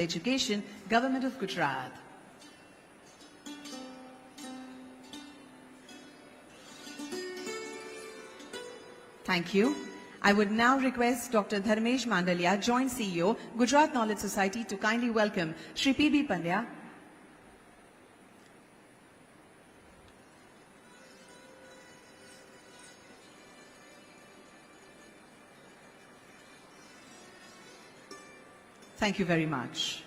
Education, Government of Gujarat. Thank you. I would now request Dr. Dharmesh Mandalia, Joint CEO, Gujarat Knowledge Society, to kindly welcome Shri P.B. Pandya. Thank you very much.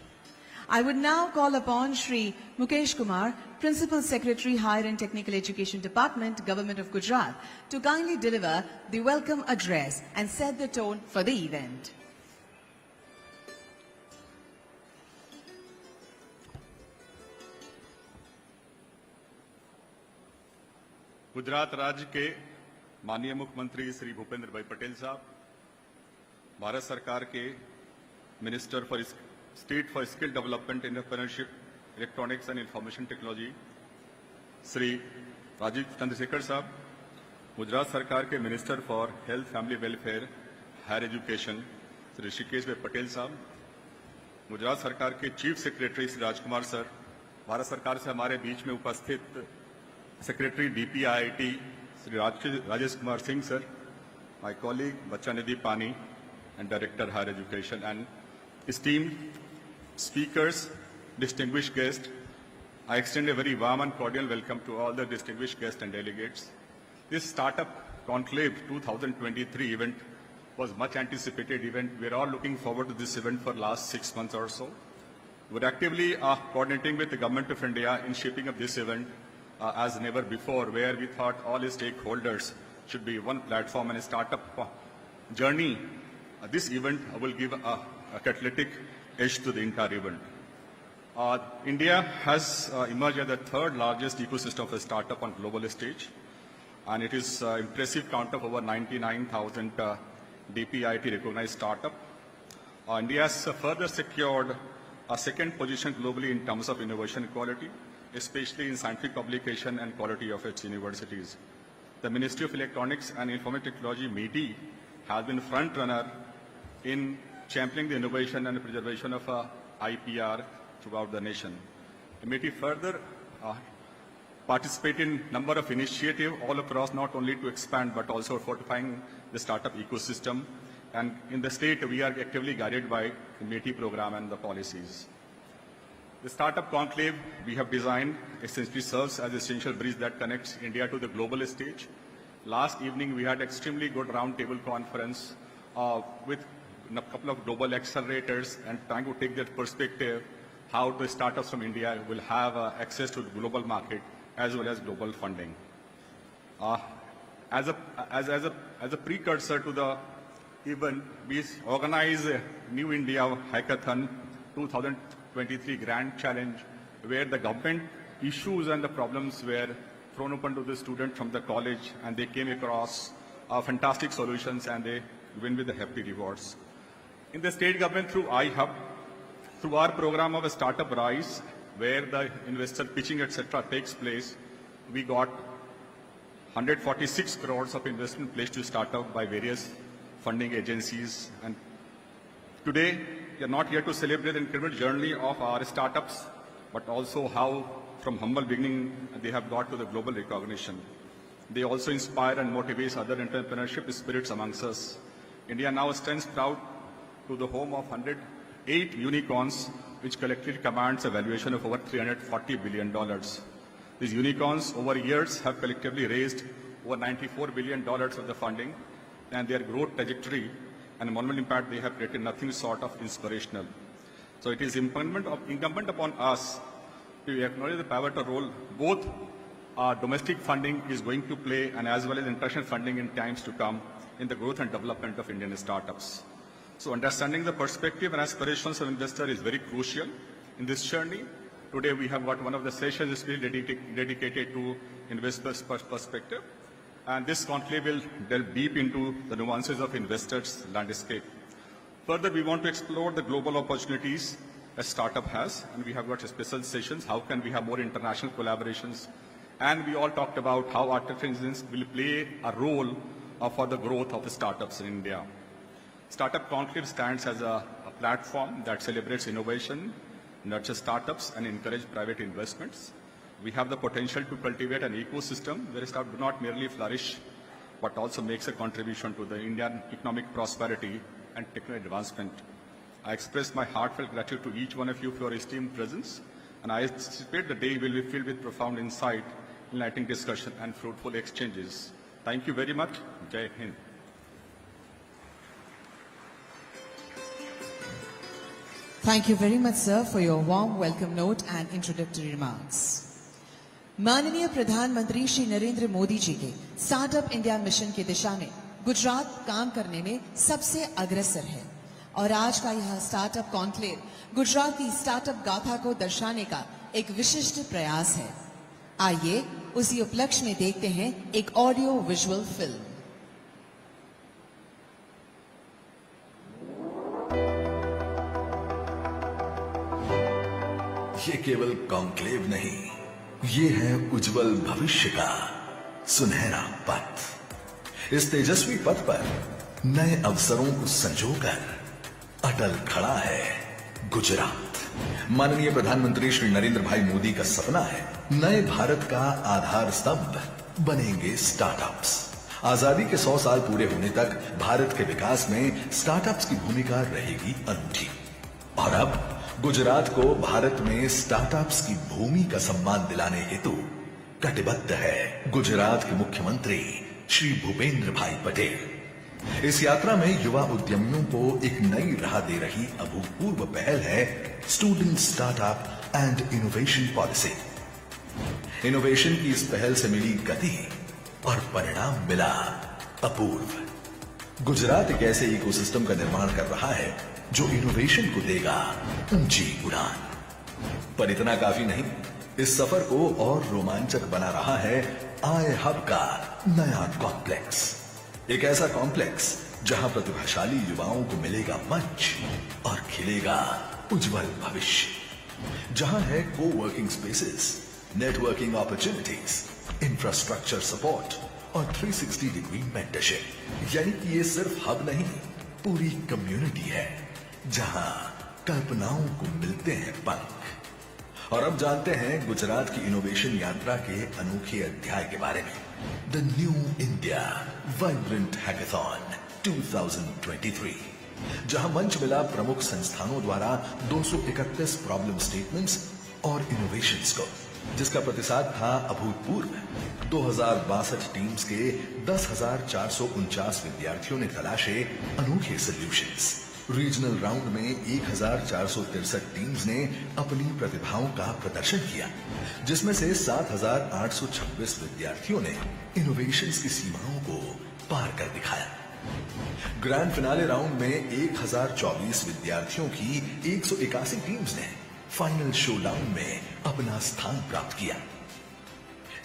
I would now call upon Shri Mukesh Kumar, Principal Secretary, Higher and Technical Education Department, Government of Gujarat, to kindly deliver the welcome address and set the tone for the event. Gujarat राज्य के माननीय मुख्यमंत्री श्री भूपेंद्र भाई पटेल साहब, भारत सरकार के minister for state for skill development, entrepreneurship, electronics and information technology Shri Rajeev Chandrasekhar साहब, गुजरात सरकार के minister for health, family welfare, higher education Shri Rishikesh bhai Patel साहब, गुजरात सरकार के chief secretary Shri Rajkumar sir, Bharat सरकार से हमारे बीच में उपस्थित secretary DPIIT Shri Rajesh Kumar Singh sir, my colleague Bachcha Nidhi पानी and Director Higher Education, and esteemed speakers, distinguished guests, I extend a very warm and cordial welcome to all the distinguished guests and delegates. This Startup Conclave 2023 event was much anticipated event. We are all looking forward to this event for last 6 months or so. We're actively coordinating with the Government of India in shaping up this event as never before, where we thought all the stakeholders should be one platform and a startup journey. This event will give a catalytic edge to the entire event. India has emerged as the third largest ecosystem of a startup on global stage, and it is an impressive count of over 99,000 DPIIT recognized startup. India has further secured a second position globally in terms of innovation quality, especially in scientific publication and quality of its universities. The Ministry of Electronics and Information Technology, METI, has been front runner in championing the innovation and preservation of IPR throughout the nation. METI further participate in number of initiatives all across, not only to expand but also fortifying the startup ecosystem. And in the state, we are actively guided by the METI program and the policies. The Startup Conclave we have designed essentially serves as an essential bridge that connects India to the global stage. Last evening, we had extremely good roundtable conference with a couple of global accelerators and trying to take their perspective how the startups from India will have access to the global market as well as global funding. As a precursor to the event, we organize a New India Hackathon 2023 Grand Challenge, where the government issues and the problems were thrown open to the students from the college, and they came across fantastic solutions and they win with the hefty rewards. In the state government, through iHub, through our program of a Startup Rise, where the investor pitching, etc. takes place, we got 146 crores of investment placed to startup by various funding agencies. And today, we are not here to celebrate the incredible journey of our startups, but also how, from humble beginning, they have got to the global recognition. They also inspire and motivate other entrepreneurship spirits amongst us. India now stands proud to the home of 108 unicorns, which collectively commands a valuation of over $340 billion. These unicorns over years have collectively raised over $94 billion of the funding, and their growth trajectory and monumental impact they have created nothing short of inspirational. So it is incumbent upon us to acknowledge the pivotal role both our domestic funding is going to play and as well as international funding in times to come in the growth and development of Indian startups. So understanding the perspective and aspirations of investors is very crucial in this journey. Today we have got one of the sessions dedicated to investors' perspective. And this conclave will delve deep into the nuances of investors' landscape. Further, we want to explore the global opportunities a startup has, and we have got special sessions. How can we have more international collaborations? And we all talked about how artificial intelligence will play a role for the growth of the startups in India. Startup Conclave stands as a platform that celebrates innovation, nurtures startups, and encourages private investments. We have the potential to cultivate an ecosystem where startups do not merely flourish, but also makes a contribution to the Indian economic prosperity and technical advancement. I express my heartfelt gratitude to each one of you for your esteemed presence, and I anticipate the day will be filled with profound insight, enlightening discussion, and fruitful exchanges. Thank you very much. Jai Hind. Thank you very much, sir, for your warm welcome note and introductory remarks. माननीय प्रधानमंत्री श्री नरेंद्र मोदी जी के startup India mission की दिशा में गुजरात काम करने में सबसे अग्रसर है और आज का यह स्टार्टअप कॉन्क्लेव गुजरात की स्टार्टअप गाथा को दर्शाने का एक विशिष्ट प्रयास है। आइए उसी उपलक्ष्य में देखते हैं एक ऑडियो विजुअल फिल्म। ये केवल कॉन्क्लेव नहीं, ये है उज्जवल भविष्य का सुनहरा पथ। इस तेजस्वी पथ पर नए अवसरों को संजोकर अटल खड़ा है गुजरात। माननीय प्रधानमंत्री श्री नरेंद्र भाई मोदी का सपना है नए भारत का आधार स्तंभ बनेंगे स्टार्टअप्स। आजादी के 100 साल पूरे होने तक भारत के विकास में स्टार्टअप्स की भूमिका रहेगी अनूठी और अब गुजरात को भारत में स्टार्टअप्स की भूमि का सम्मान दिलाने हेतु कटिबद्ध है गुजरात के मुख्यमंत्री श्री भूपेंद्र भाई पटेल। इस यात्रा में युवा उद्यमियों को एक नई राह दे रही अभूतपूर्व पहल है student startup and innovation policy. Innovation की इस पहल से मिली गति और परिणाम मिला अपूर्व। गुजरात एक ऐसे इकोसिस्टम का निर्माण कर रहा है जो इनोवेशन को देगा ऊंची उड़ान। पर इतना काफी नहीं, इस सफर को और रोमांचक बना रहा है आई हब का नया कॉम्प्लेक्स। एक ऐसा कॉम्प्लेक्स जहां प्रतिभाशाली युवाओं को मिलेगा मंच और खिलेगा उज्जवल भविष्य। जहां है को working spaces, networking opportunities, infrastructure support और 360 डिग्री मेंटरशिप। यानी कि ये सिर्फ हब नहीं, पूरी कम्युनिटी है जहां कल्पनाओं को मिलते हैं पंख। और अब जानते हैं गुजरात की इनोवेशन यात्रा के अनोखे अध्याय के बारे में। The new India vibrant hackathon 2023, जहां मंच मिला प्रमुख संस्थानों द्वारा 231 प्रॉब्लम स्टेटमेंट्स और इनोवेशंस को, जिसका प्रतिसाद था अभूतपूर्व। 2062 टीम्स के 10,449 विद्यार्थियों ने तलाशे अनोखे सॉल्यूशंस। रीजनल राउंड में 1,463 टीम्स ने अपनी प्रतिभाओं का प्रदर्शन किया, जिसमें से 7,826 विद्यार्थियों ने इनोवेशंस की सीमाओं को पार कर दिखाया। ग्रैंड फिनाले राउंड में 1,024 विद्यार्थियों की 181 टीम्स ने फाइनल शोडाउन में अपना स्थान प्राप्त किया।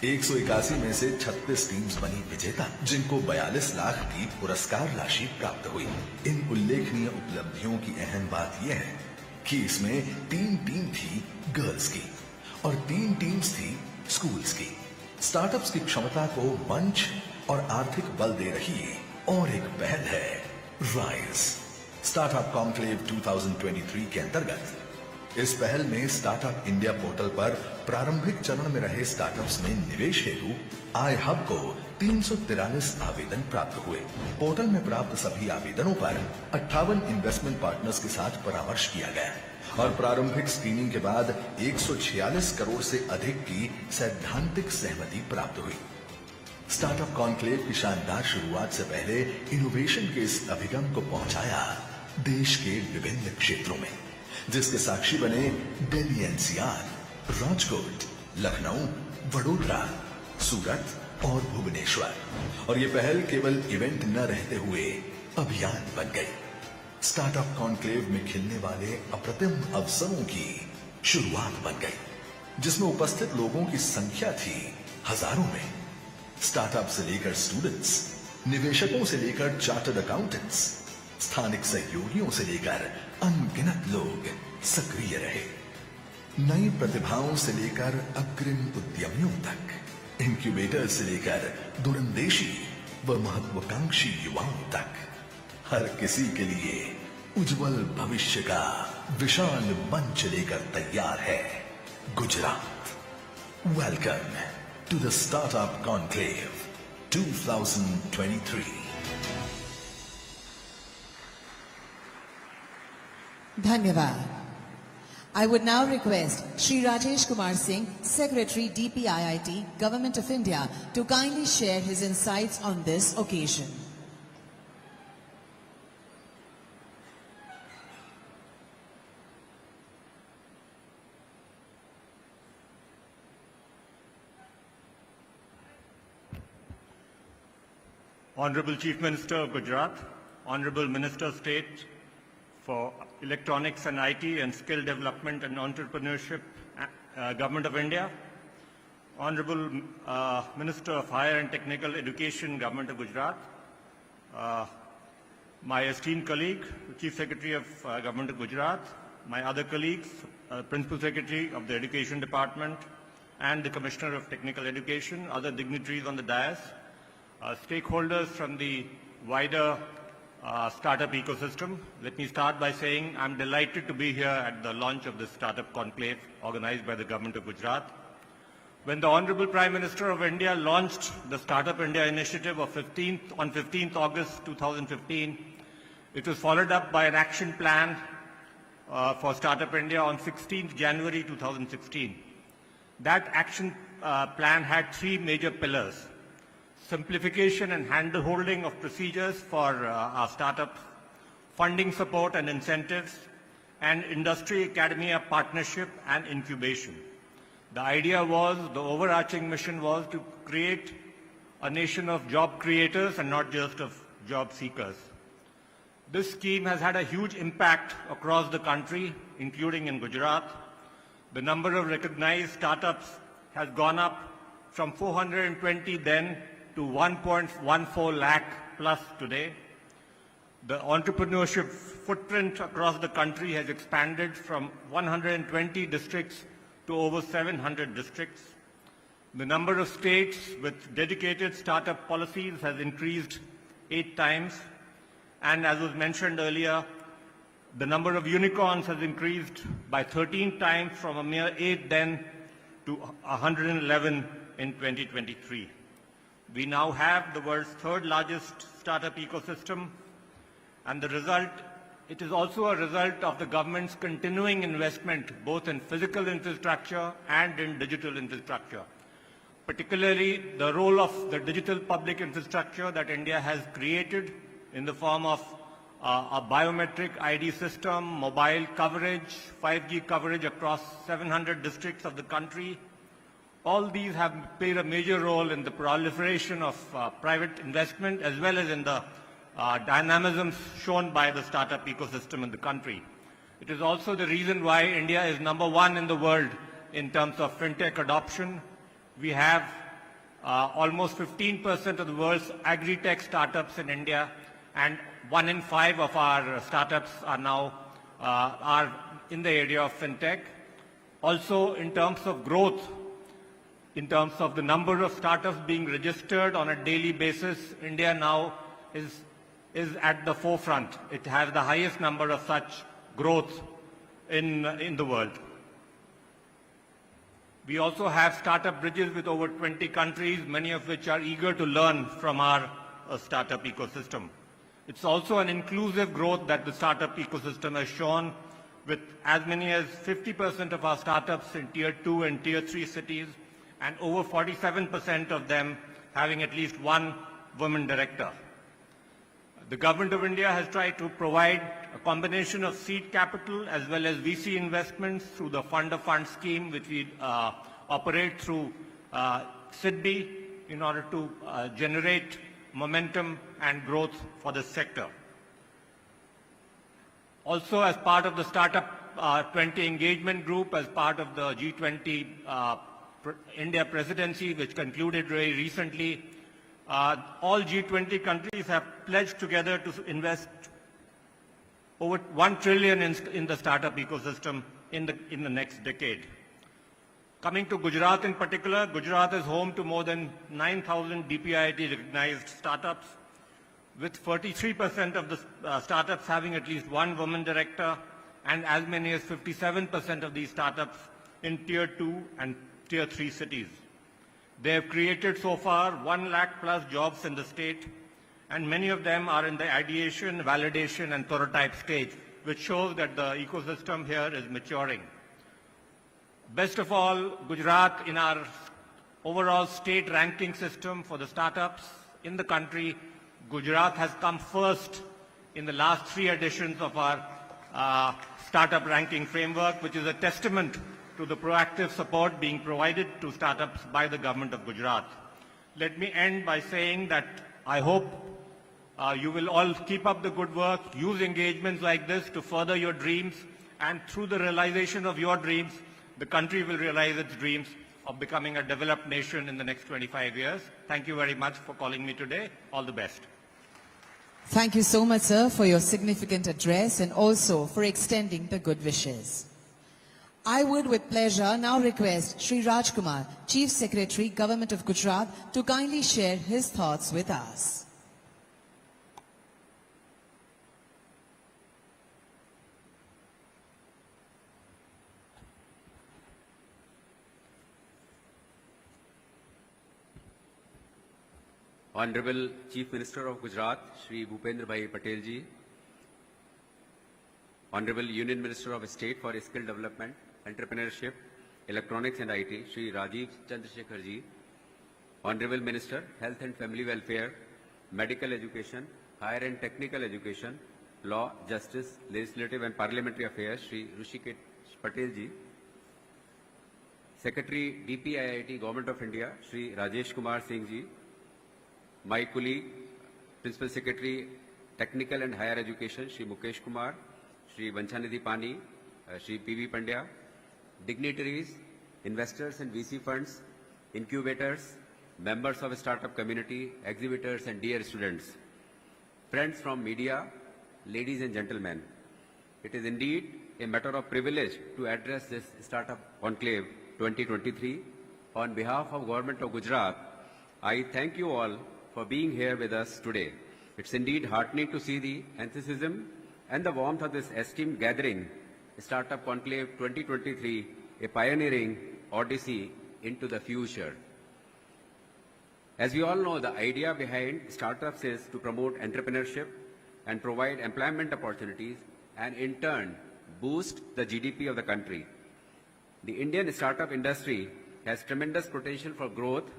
181 में से 36 टीम्स बनी विजेता, जिनको 42 लाख की पुरस्कार राशि प्राप्त हुई। इन उल्लेखनीय उपलब्धियों की अहम बात यह है कि इसमें 3 टीम थी गर्ल्स की और 3 टीम्स थी स्कूल्स की। स्टार्टअप्स की क्षमता को मंच और आर्थिक बल दे रही और एक पहल है राइज। स्टार्टअप कॉन्क्लेव 2023 के अंतर्गत इस पहल में स्टार्टअप इंडिया पोर्टल पर प्रारंभिक चरण में रहे स्टार्टअप्स में निवेश हेतु आई हब को 343 आवेदन प्राप्त हुए। पोर्टल में प्राप्त सभी आवेदनों पर 58 इन्वेस्टमेंट पार्टनर्स के साथ परामर्श किया गया और प्रारंभिक स्क्रीनिंग के बाद 146 करोड़ से अधिक की सैद्धांतिक सहमति प्राप्त हुई। स्टार्टअप कॉन्क्लेव की शानदार शुरुआत से पहले इनोवेशन के इस अभिगम को पहुंचाया देश के विभिन्न क्षेत्रों में, जिसके साक्षी बने दिल्ली एनसीआर, राजकोट, लखनऊ, वडोदरा, सूरत और भुवनेश्वर। और ये पहल केवल इवेंट न रहते हुए अभियान बन गई। स्टार्टअप कॉन्क्लेव में खिलने वाले अप्रतिम अवसरों की शुरुआत बन गई, जिसमें उपस्थित लोगों की संख्या थी हजारों में। स्टार्टअप से लेकर स्टूडेंट्स, निवेशकों से लेकर चार्टर्ड अकाउंटेंट्स, स्थानिक सहयोगियों से लेकर अनगिनत लोग सक्रिय रहे। नई प्रतिभाओं से लेकर अग्रिम उद्यमियों तक, इंक्यूबेटर से लेकर दूरंदेशी व महत्वाकांक्षी युवाओं तक, हर किसी के लिए उज्जवल भविष्य का विशाल मंच लेकर तैयार है Gujarat. Welcome to the startup conclave 2023। Dhanyavad. I would now request Shri Rajesh Kumar Singh, Secretary DPIIT, Government of India, to kindly share his insights on this occasion. Honorable Chief Minister of Gujarat, Honorable Minister of State for Electronics and IT and Skill Development and Entrepreneurship, Government of India, Honorable Minister of Higher and Technical Education, Government of Gujarat, my esteemed colleague, the Chief Secretary of Government of Gujarat, my other colleagues, Principal Secretary of the Education Department and the Commissioner of Technical Education, other dignitaries on the dais, stakeholders from the wider startup ecosystem. Let me start by saying I'm delighted to be here at the launch of this Startup Conclave organized by the Government of Gujarat. When the Honorable Prime Minister of India launched the Startup India initiative on 15th August 2015, it was followed up by an action plan for Startup India on 16th January 2016. That action plan had three major pillars: simplification and hand-holding of procedures for our startups, funding support and incentives, and industry-academia partnership and incubation. The idea was, the overarching mission was to create a nation of job creators and not just of job seekers. This scheme has had a huge impact across the country, including in Gujarat. The number of recognized startups has gone up from 420 then to 1.14 lakh plus today. The entrepreneurship footprint across the country has expanded from 120 districts to over 700 districts. The number of states with dedicated startup policies has increased 8 times. And as was mentioned earlier, the number of unicorns has increased by 13 times from a mere 8 then to 111 in 2023. We now have the world's third largest startup ecosystem, and it is also a result of the government's continuing investment both in physical infrastructure and in digital infrastructure. Particularly the role of the digital public infrastructure that India has created in the form of a biometric ID system, mobile coverage, 5G coverage across 700 districts of the country. All these have played a major role in the proliferation of private investment as well as in the dynamism shown by the startup ecosystem in the country. It is also the reason why India is #1 in the world in terms of fintech adoption. We have almost 15% of the world's agri-tech startups in India, and 1 in 5 of our startups are now in the area of fintech. Also, in terms of growth, in terms of the number of startups being registered on a daily basis, India now is at the forefront. It has the highest number of such growth in the world. We also have startup bridges with over 20 countries, many of which are eager to learn from our startup ecosystem. It's also an inclusive growth that the startup ecosystem has shown, with as many as 50% of our startups in Tier 2 and Tier 3 cities, and over 47% of them having at least one woman director. The Government of India has tried to provide a combination of seed capital as well as VC investments through the Fund of Funds scheme, which we operate through SIDBI in order to generate momentum and growth for this sector. Also, as part of the Startup 20 engagement group, as part of the G20 India presidency, which concluded very recently, all G20 countries have pledged together to invest over 1 trillion in the startup ecosystem in the next decade. Coming to Gujarat in particular, Gujarat is home to more than 9,000 DPIIT recognized startups. with 43% of the startups having at least one woman director, and as many as 57% of these startups in Tier 2 and Tier 3 cities. They have created so far 1 lakh plus jobs in the state, and many of them are in the ideation, validation, and prototype stage, which shows that the ecosystem here is maturing. Best of all, Gujarat, in our overall state ranking system for the startups in the country, Gujarat has come first in the last 3 editions of our startup ranking framework, which is a testament to the proactive support being provided to startups by the government of Gujarat. Let me end by saying that I hope you will all keep up the good work, use engagements like this to further your dreams, and through the realization of your dreams, the country will realize its dreams of becoming a developed nation in the next 25 years. Thank you very much for calling me today. All the best. Thank you so much, sir, for your significant address and also for extending the good wishes. I would with pleasure now request Shri Rajkumar, Chief Secretary, Government of Gujarat, to kindly share his thoughts with us. Honorable Chief Minister of Gujarat, Shri Bhupendra Bhai Patel ji, Honorable Union Minister of State for Skill Development, Entrepreneurship, Electronics and IT, Shri Rajiv Chandrasekhar ji, Honorable Minister, Health and Family Welfare, Medical Education, Higher and Technical Education, Law, Justice, Legislative and Parliamentary Affairs, Shri Rushikesh Patel ji, Secretary DPIIT Government of India, Shri Rajesh Kumar Singh ji, my colleague, Principal Secretary, Technical and Higher Education, Shri Mukesh Kumar, Shri Vanchanidhi Pani, Shri PV Pandya, dignitaries, investors and VC funds, incubators, members of startup community, exhibitors and dear students, friends from media, ladies and gentlemen. It is indeed a matter of privilege to address this Startup Conclave 2023. On behalf of Government of Gujarat, I thank you all for being here with us today. It's indeed heartening to see the enthusiasm and the warmth of this esteemed gathering, Startup Conclave 2023, a pioneering odyssey into the future. As we all know, the idea behind startups is to promote entrepreneurship and provide employment opportunities and in turn boost the GDP of the country. The Indian startup industry has tremendous potential for growth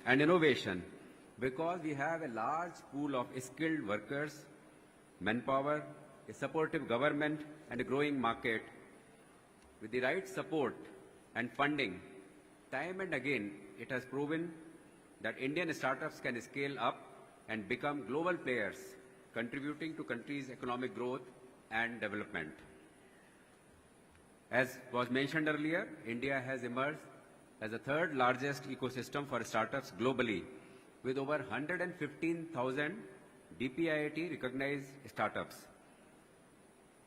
and innovation because we have a large pool of skilled workers, manpower, a supportive government and a growing market. With the right support and funding, time and again it has proven that Indian startups can scale up and become global players, contributing to country's economic growth and development. As was mentioned earlier, India has emerged as the third largest ecosystem for startups globally, with over 115,000 DPIIT recognized startups.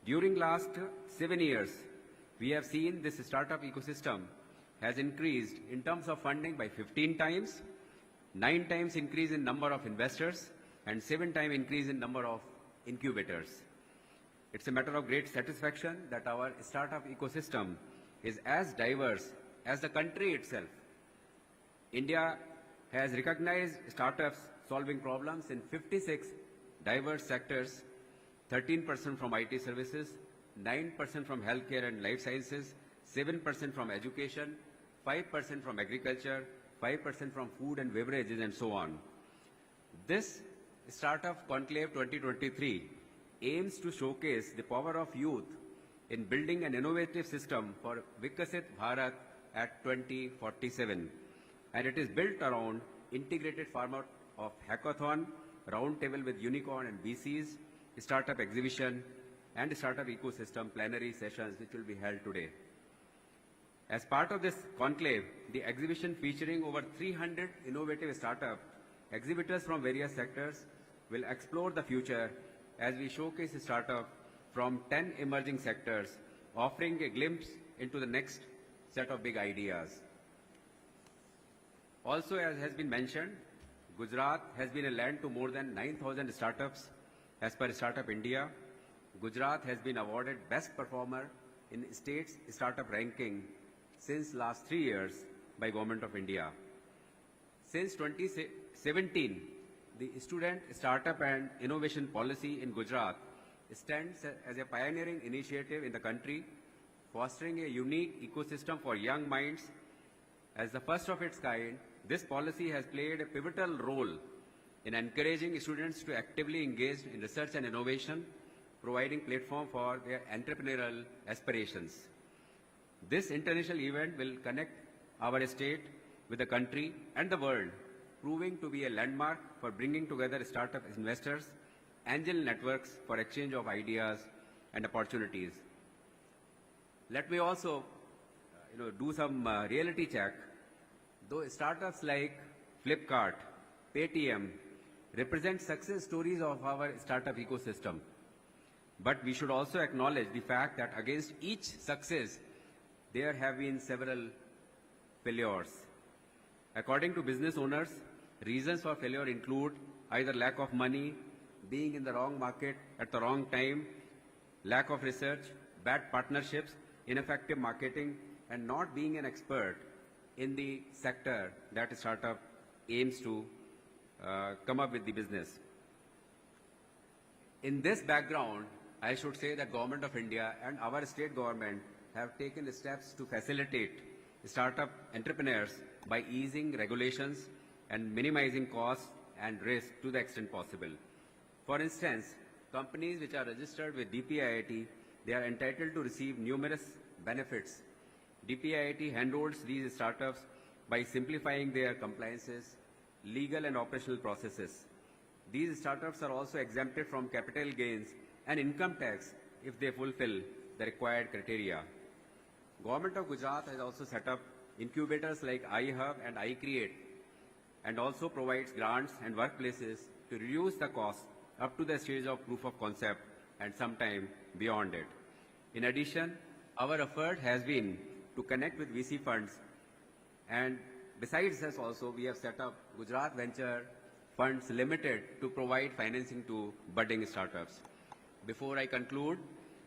During last 7 years, we have seen this startup ecosystem has increased in terms of funding by 15 times, 9 times increase in number of investors, and 7 times increase in number of incubators. It's a matter of great satisfaction that our startup ecosystem is as diverse as the country itself. India has recognized startups solving problems in 56 diverse sectors, 13% from IT services, 9% from healthcare and life sciences, 7% from education, 5% from agriculture, 5% from food and beverages, and so on. This Startup Conclave 2023 aims to showcase the power of youth in building an innovative system for Vikasit Bharat at 2047. And it is built around integrated format of hackathon, roundtable with unicorn and VCs, startup exhibition, and startup ecosystem plenary sessions which will be held today. As part of this conclave, the exhibition featuring over 300 innovative startup exhibitors from various sectors will explore the future as we showcase a startup from 10 emerging sectors, offering a glimpse into the next set of big ideas. Also, as has been mentioned, Gujarat has been a land to more than 9,000 startups as per Startup India. Gujarat has been awarded Best Performer in State's Startup Ranking since last 3 years by Government of India. Since 2017, the Student Startup and Innovation Policy in Gujarat stands as a pioneering initiative in the country, fostering a unique ecosystem for young minds. As the first of its kind, this policy has played a pivotal role in encouraging students to actively engage in research and innovation, providing platform for their entrepreneurial aspirations. This international event will connect our state with the country and the world, proving to be a landmark for bringing together startup investors, angel networks for exchange of ideas and opportunities. Let me also do some reality check. Though startups like Flipkart, Paytm represent success stories of our startup ecosystem, but we should also acknowledge the fact that against each success, there have been several failures. According to business owners, reasons for failure include either lack of money, being in the wrong market at the wrong time, lack of research, bad partnerships, ineffective marketing, and not being an expert in the sector that a startup aims to come up with the business. In this background, I should say that Government of India and our state government have taken steps to facilitate startup entrepreneurs by easing regulations and minimizing costs and risk to the extent possible. For instance, companies which are registered with DPIIT, they are entitled to receive numerous benefits. DPIIT handholds these startups by simplifying their compliances, legal and operational processes. These startups are also exempted from capital gains and income tax if they fulfill the required criteria. Government of Gujarat has also set up incubators like iHub and iCreate, and also provides grants and workplaces to reduce the cost up to the stage of proof of concept and sometime beyond it. In addition, our effort has been to connect with VC funds, and besides this also we have set up Gujarat Venture Funds Limited to provide financing to budding startups. Before I conclude,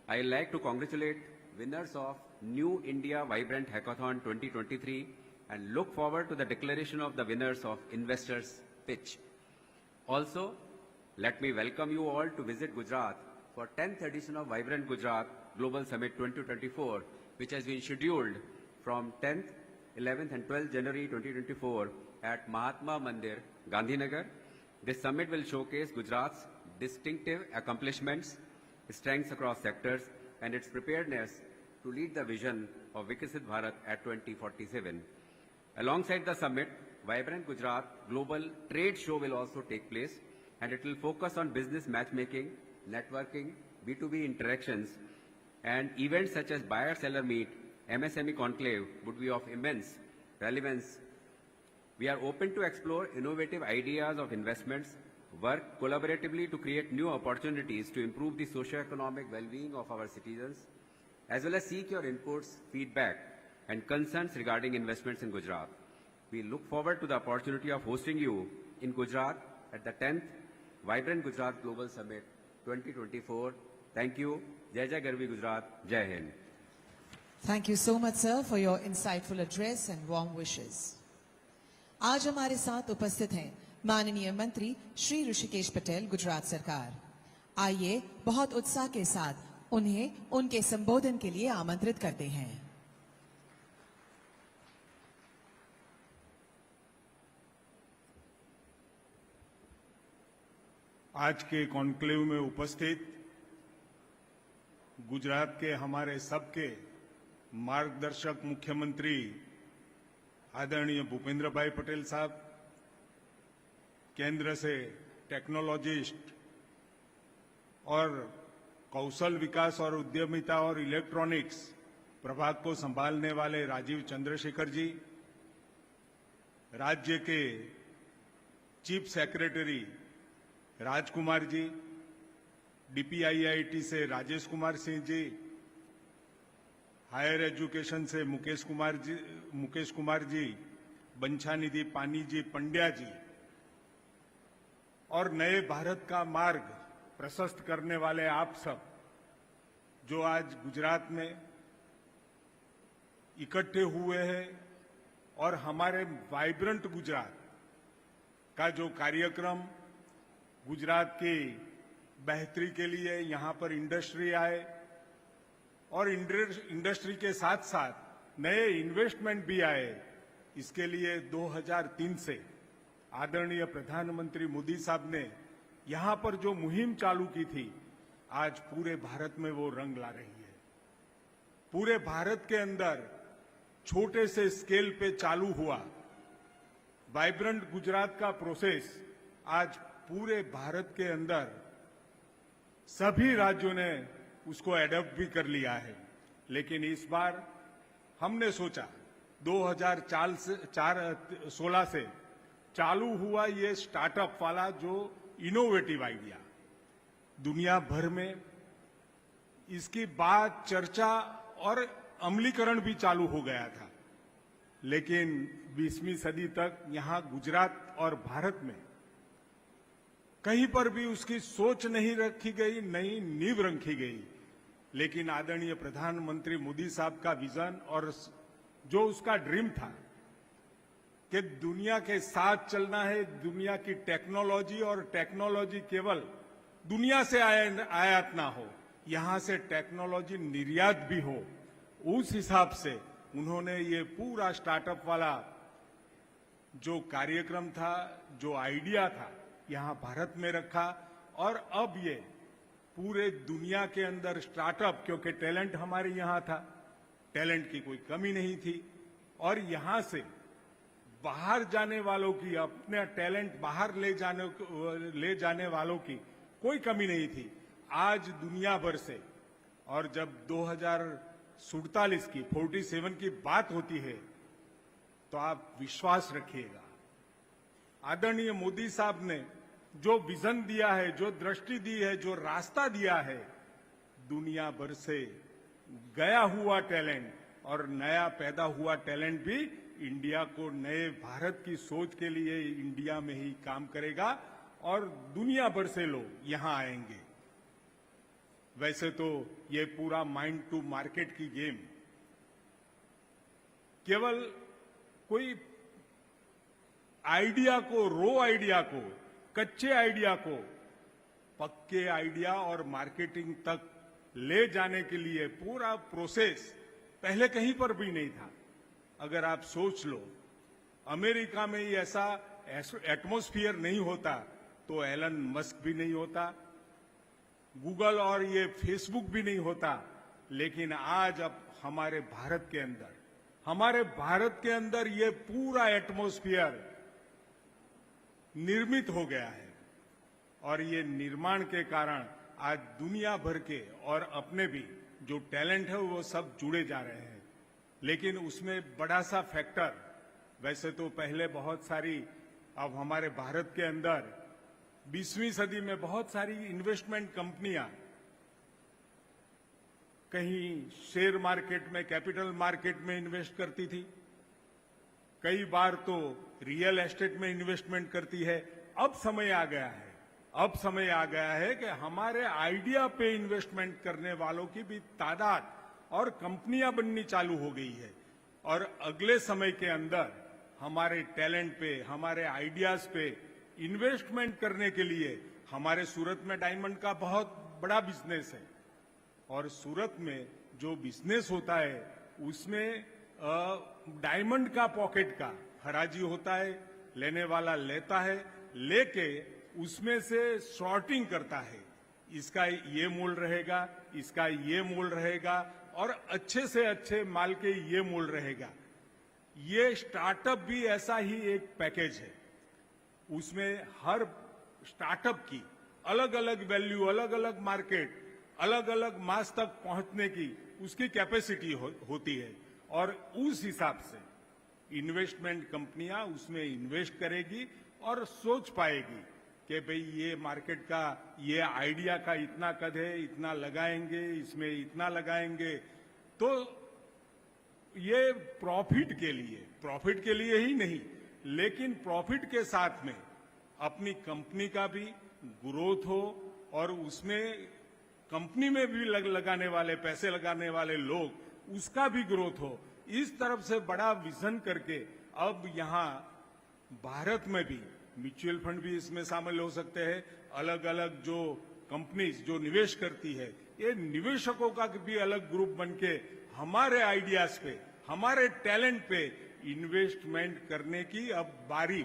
I would like to congratulate winners of New India Vibrant Hackathon 2023 and look forward to the declaration of the winners of Investors Pitch. Also, let me welcome you all to visit Gujarat for 10th edition of Vibrant Gujarat Global Summit 2024, which has been scheduled from 10th, 11th and 12th January 2024 at Mahatma Mandir, Gandhinagar. This summit will showcase Gujarat's distinctive accomplishments, strengths across sectors, and its preparedness to lead the vision of Viksit Bharat at 2047. Alongside the summit, Vibrant Gujarat Global Trade Show will also take place, and it will focus on business matchmaking, networking, B2B interactions, and events such as Buyer-Seller Meet, MSME Conclave would be of immense relevance. We are open to explore innovative ideas of investments, work collaboratively to create new opportunities to improve the socio-economic well-being of our citizens, as well as seek your inputs, feedback, and concerns regarding investments in Gujarat. We look forward to the opportunity of hosting you in Gujarat at the 10th Vibrant Gujarat Global Summit 2024. Thank you. Jai Jai Garvi Gujarat. Jai Hind. Thank you so much, sir, for your insightful address and warm wishes. आज हमारे साथ उपस्थित हैं माननीय मंत्री श्री ऋषिकेश पटेल, गुजरात सरकार। आइए बहुत उत्साह के साथ उन्हें उनके संबोधन के लिए आमंत्रित करते हैं। आज के कॉन्क्लेव में उपस्थित गुजरात के हमारे सबके मार्गदर्शक मुख्यमंत्री आदरणीय भूपेंद्र भाई पटेल साहब, केंद्र से टेक्नोलॉजिस्ट और कौशल विकास और उद्यमिता और इलेक्ट्रॉनिक्स प्रभाग को संभालने वाले राजीव चंद्रशेखर जी, राज्य के chief secretary Rajkumar ji, DPIIT से राजेश कुमार सिंह जी, हायर एजुकेशन से मुकेश कुमार जी, बंछानिधि पानी जी, पंड्या जी और नए भारत का मार्ग प्रशस्त करने वाले आप सब जो आज गुजरात में इकट्ठे हुए हैं और हमारे वाइब्रेंट गुजरात का जो कार्यक्रम गुजरात की बेहतरी के लिए यहां पर इंडस्ट्री आए और इंडस्ट्री के साथ साथ नए इन्वेस्टमेंट भी आए, इसके लिए 2003 से आदरणीय प्रधानमंत्री मोदी साहब ने यहां पर जो मुहिम चालू की थी, आज पूरे भारत में वो रंग ला रही है। पूरे भारत के अंदर छोटे से स्केल पे चालू हुआ वाइब्रेंट गुजरात का प्रोसेस आज पूरे भारत के अंदर सभी राज्यों ने उसको एडॉप्ट भी कर लिया है। लेकिन इस बार हमने सोचा 2016 से चालू हुआ ये स्टार्टअप वाला जो इनोवेटिव आइडिया, दुनिया भर में इसकी बात चर्चा और अमलीकरण भी चालू हो गया था, लेकिन 20वीं सदी तक यहां गुजरात और भारत में कहीं पर भी उसकी सोच नहीं रखी गई, नई नींव रखी गई। लेकिन आदरणीय प्रधानमंत्री मोदी साहब का विजन और जो उसका ड्रीम था कि दुनिया के साथ चलना है, दुनिया की टेक्नोलॉजी और टेक्नोलॉजी केवल दुनिया से आयात ना हो, यहां से टेक्नोलॉजी निर्यात भी हो, उस हिसाब से उन्होंने ये पूरा स्टार्टअप वाला जो कार्यक्रम था, जो आइडिया था, यहां भारत में रखा। और अब ये पूरे दुनिया के अंदर स्टार्टअप, क्योंकि टैलेंट हमारे यहां था, टैलेंट की कोई कमी नहीं थी और यहां से बाहर जाने वालों की, अपने टैलेंट बाहर ले जाने वालों की कोई कमी नहीं थी। आज दुनिया भर से, और जब 2047 की 47 की बात होती है तो आप विश्वास रखिएगा, आदरणीय मोदी साहब ने जो विजन दिया है, जो दृष्टि दी है, जो रास्ता दिया है, दुनिया भर से गया हुआ टैलेंट और नया पैदा हुआ टैलेंट भी इंडिया को, नए भारत की सोच के लिए इंडिया में ही काम करेगा और दुनिया भर से लोग यहां आएंगे। वैसे तो ये पूरा माइंड टू मार्केट की गेम केवल कोई आइडिया को, रो आइडिया को, कच्चे आइडिया को पक्के आइडिया और मार्केटिंग तक ले जाने के लिए पूरा प्रोसेस पहले कहीं पर भी नहीं था। अगर आप सोच लो, अमेरिका में ही ऐसा एटमॉस्फेयर नहीं होता तो एलन मस्क भी नहीं होता, गूगल और ये फेसबुक भी नहीं होता। लेकिन आज अब हमारे भारत के अंदर ये पूरा एटमॉस्फेयर निर्मित हो गया है और ये निर्माण के कारण आज दुनिया भर के और अपने भी जो टैलेंट है वो सब जुड़े जा रहे हैं। लेकिन उसमें बड़ा सा फैक्टर, वैसे तो पहले बहुत सारी, अब हमारे भारत के अंदर 20वीं सदी में बहुत सारी इन्वेस्टमेंट कंपनियां कहीं शेयर मार्केट में, कैपिटल मार्केट में इन्वेस्ट करती थी, कई बार तो रियल एस्टेट में इन्वेस्टमेंट करती है। अब समय आ गया है कि हमारे आइडिया पे इन्वेस्टमेंट करने वालों की भी तादाद और कंपनियां बननी चालू हो गई है और अगले समय के अंदर हमारे टैलेंट पे, हमारे आइडियाज पे इन्वेस्टमेंट करने के लिए हमारे सूरत में डायमंड का बहुत बड़ा बिजनेस है और सूरत में जो बिजनेस होता है उसमें डायमंड का पॉकेट का हराजी होता है, लेने वाला लेता है, लेके उसमें से सॉर्टिंग करता है, इसका ये मूल रहेगा, इसका ये मूल रहेगा और अच्छे से अच्छे माल के ये मूल रहेगा। ये स्टार्टअप भी ऐसा ही एक पैकेज है, उसमें हर स्टार्टअप की अलग अलग वैल्यू, अलग अलग मार्केट, अलग अलग मास तक पहुंचने की उसकी कैपेसिटी होती है और उस हिसाब से इन्वेस्टमेंट कंपनियां उसमें इन्वेस्ट करेगी और सोच पाएगी कि भाई ये मार्केट का, ये आइडिया का इतना कद है, इतना लगाएंगे, इसमें इतना लगाएंगे, तो ये प्रॉफिट के लिए ही नहीं, लेकिन प्रॉफिट के साथ में अपनी कंपनी का भी ग्रोथ हो और उसमें कंपनी में भी लगाने वाले पैसे लगाने वाले लोग उसका भी ग्रोथ हो, इस तरफ से बड़ा विजन करके अब यहाँ भारत में भी म्यूचुअल फंड भी इसमें शामिल हो सकते हैं। अलग अलग जो कंपनीज जो निवेश करती है, ये निवेशकों का भी अलग ग्रुप बनके हमारे आइडियाज पे, हमारे टैलेंट पे इन्वेस्टमेंट करने की अब बारी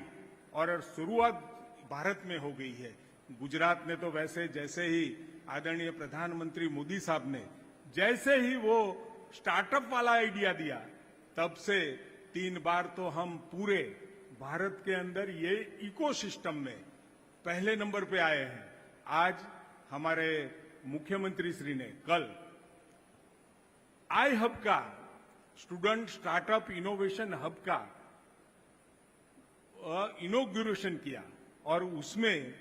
और शुरुआत भारत में हो गई है। गुजरात ने तो वैसे जैसे ही आदरणीय प्रधानमंत्री मोदी साहब ने जैसे ही वो स्टार्टअप वाला आइडिया दिया, तब से 3 बार तो हम पूरे भारत के अंदर ये इकोसिस्टम में पहले नंबर पे आए हैं। आज हमारे मुख्यमंत्री श्री ने कल आई हब का, स्टूडेंट स्टार्टअप इनोवेशन हब का इनॉग्रेशन किया और उसमें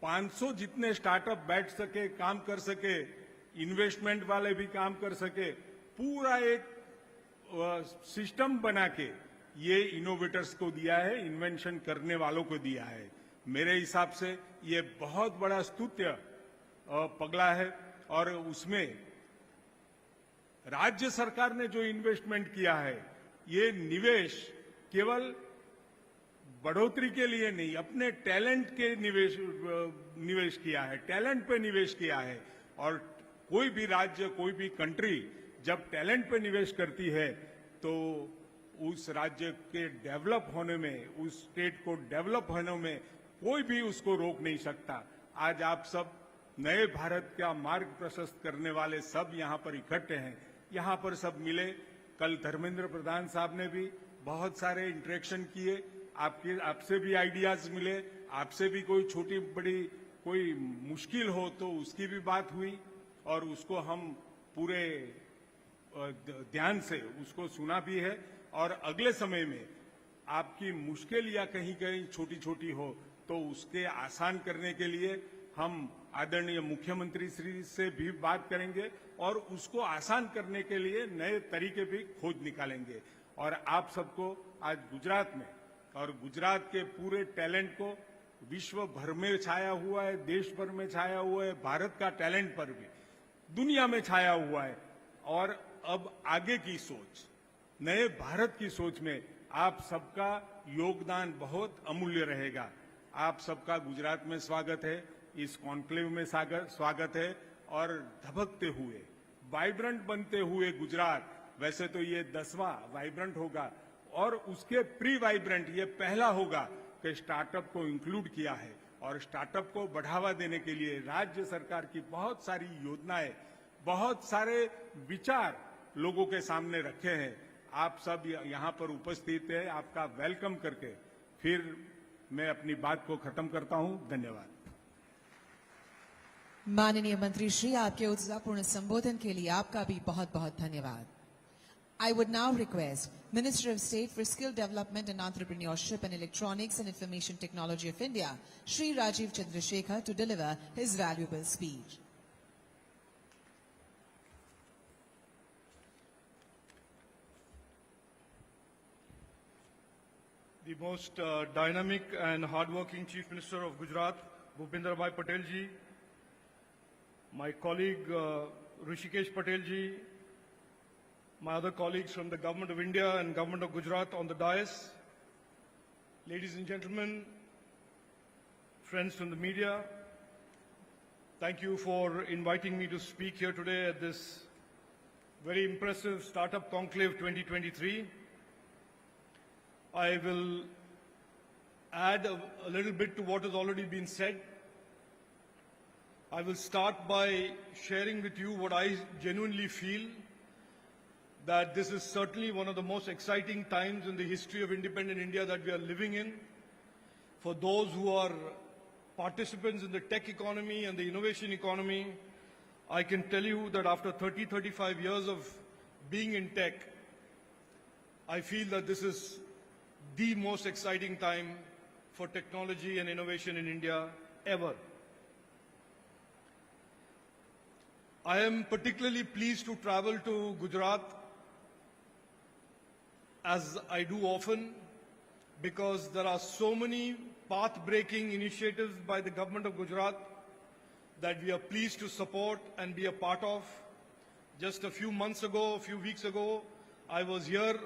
500 जितने स्टार्टअप बैठ सके, काम कर सके, इन्वेस्टमेंट वाले भी काम कर सके, पूरा एक सिस्टम बना के ये इनोवेटर्स को दिया है, इन्वेंशन करने वालों को दिया है। मेरे हिसाब से ये बहुत बड़ा स्तुत्य पगला है और उसमें राज्य सरकार ने जो इन्वेस्टमेंट किया है, ये निवेश केवल बढ़ोतरी के लिए नहीं, अपने टैलेंट के निवेश किया है, टैलेंट पे निवेश किया है। और कोई भी राज्य, कोई भी कंट्री जब टैलेंट पे निवेश करती है तो उस राज्य के डेवलप होने में, उस स्टेट को डेवलप होने में कोई भी उसको रोक नहीं सकता। आज आप सब नए भारत का मार्ग प्रशस्त करने वाले सब यहाँ पर इकट्ठे हैं, यहाँ पर सब मिले। कल धर्मेंद्र प्रधान साहब ने भी बहुत सारे इंटरेक्शन किए, आपसे भी आइडियाज मिले, आपसे भी कोई छोटी बड़ी कोई मुश्किल हो तो उसकी भी बात हुई और उसको हम पूरे ध्यान से उसको सुना भी है। और अगले समय में आपकी मुश्किल या कहीं कहीं छोटी छोटी हो तो उसके आसान करने के लिए हम आदरणीय मुख्यमंत्री श्री से भी बात करेंगे और उसको आसान करने के लिए नए तरीके भी खोज निकालेंगे। और आप सबको आज गुजरात में और गुजरात के पूरे टैलेंट को विश्व भर में छाया हुआ है, देश भर में छाया हुआ है, भारत का टैलेंट पर भी दुनिया में छाया हुआ है। और अब आगे की सोच, नए भारत की सोच में आप सबका योगदान बहुत अमूल्य रहेगा। आप सबका गुजरात में स्वागत है, इस कॉन्क्लेव में स्वागत है। और धबकते हुए, वाइब्रेंट बनते हुए गुजरात, वैसे तो ये 10वां वाइब्रेंट होगा और उसके प्री वाइब्रेंट ये पहला होगा कि स्टार्टअप को इंक्लूड किया है। और स्टार्टअप को बढ़ावा देने के लिए राज्य सरकार की बहुत सारी योजनाएं, बहुत सारे विचार लोगों के सामने रखे हैं। आप सब यहाँ पर उपस्थित हैं, आपका वेलकम करके फिर मैं अपनी बात को खत्म करता हूँ। धन्यवाद। माननीय मंत्री श्री, आपके उत्साहपूर्ण संबोधन के लिए आपका भी बहुत बहुत धन्यवाद। I would now request Minister of State for Skill Development and Entrepreneurship and Electronics and Information Technology of India, Shri Rajiv Chandrasekhar, to deliver his valuable speech. The most dynamic and hardworking Chief Minister of Gujarat, Bhupender Bhai Patel ji, my colleague Rishikesh Patel ji, my other colleagues from the Government of India and Government of Gujarat on the dais, ladies and gentlemen, friends from the media, thank you for inviting me to speak here today at this very impressive Startup Conclave 2023. I will add a little bit to what has already been said. I will start by sharing with you what I genuinely feel, that this is certainly one of the most exciting times in the history of independent India that we are living in. For those who are participants in the tech economy and the innovation economy, I can tell you that after 35 years of being in tech, I feel that this is the most exciting time for technology and innovation in India ever. I am particularly pleased to travel to Gujarat, as I do often, because there are so many path-breaking initiatives by the government of Gujarat that we are pleased to support and be a part of. Just a few weeks ago, I was here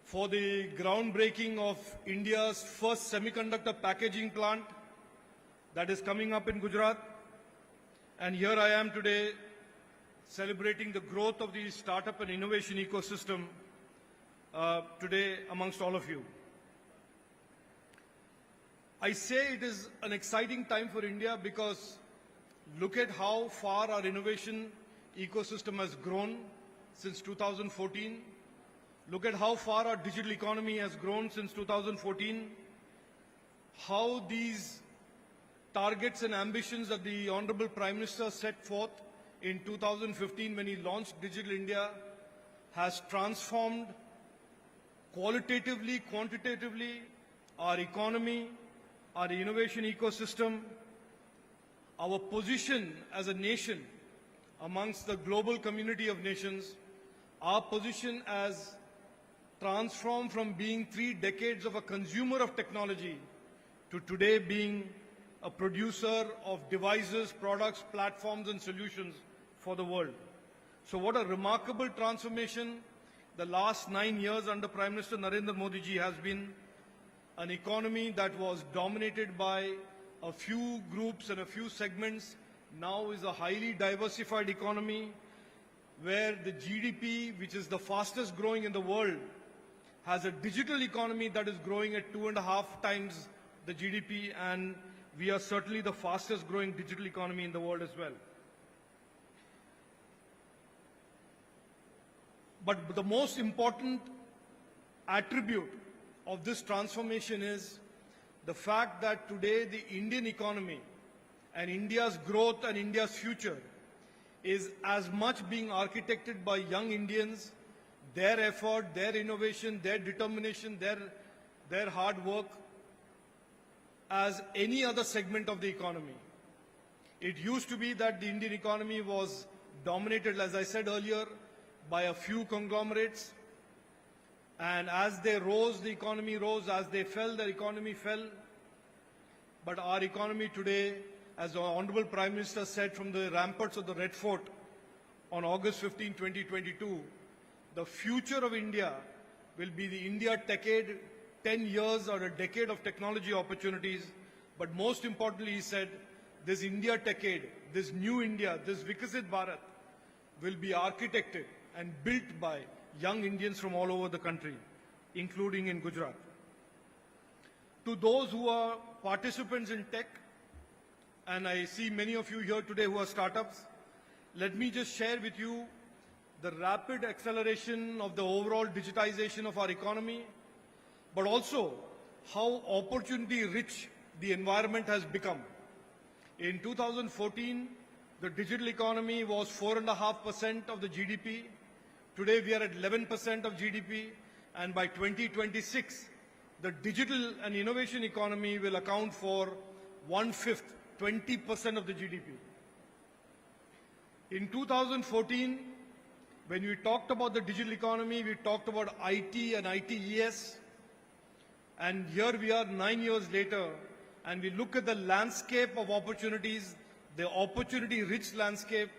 for the groundbreaking of India's first semiconductor packaging plant that is coming up in Gujarat. And here I am today celebrating the growth of the startup and innovation ecosystem today amongst all of you. I say it is an exciting time for India because look at how far our innovation ecosystem has grown since 2014. Look at how far our digital economy has grown since 2014. How these targets and ambitions that the Honorable Prime Minister set forth in 2015 when he launched Digital India has transformed qualitatively, quantitatively our economy, our innovation ecosystem, our position as a nation amongst the global community of nations, our position as transformed from being 3 decades of a consumer of technology to today being a producer of devices, products, platforms and solutions for the world. So what a remarkable transformation the last 9 years under Prime Minister Narendra Modi ji has been. An economy that was dominated by a few groups and a few segments now is a highly diversified economy where the GDP, which is the fastest growing in the world, has a digital economy that is growing at 2.5 times the GDP, and we are certainly the fastest growing digital economy in the world as well. But the most important attribute of this transformation is the fact that today the Indian economy and India's growth and India's future is as much being architected by young Indians, their effort, their innovation, their determination, their hard work, as any other segment of the economy. It used to be that the Indian economy was dominated, as I said earlier, by a few conglomerates, and as they rose, the economy rose. As they fell, the economy fell. But our economy today, as the Honorable Prime Minister said from the ramparts of the Red Fort on August 15, 2022, the future of India will be the India decade, 10 years or a decade of technology opportunities. But most importantly, he said, this India decade, this new India, this Vikasit Bharat will be architected and built by young Indians from all over the country, including in Gujarat. To those who are participants in tech, and I see many of you here today who are startups, let me just share with you the rapid acceleration of the overall digitization of our economy, but also how opportunity-rich the environment has become. In 2014, the digital economy was 4.5% of the GDP. Today we are at 11% of GDP, and by 2026, the digital and innovation economy will account for 1/5, 20% of the GDP. In 2014, when we talked about the digital economy, we talked about IT and ITES, and here we are 9 years later, and we look at the landscape of opportunities, the opportunity-rich landscape,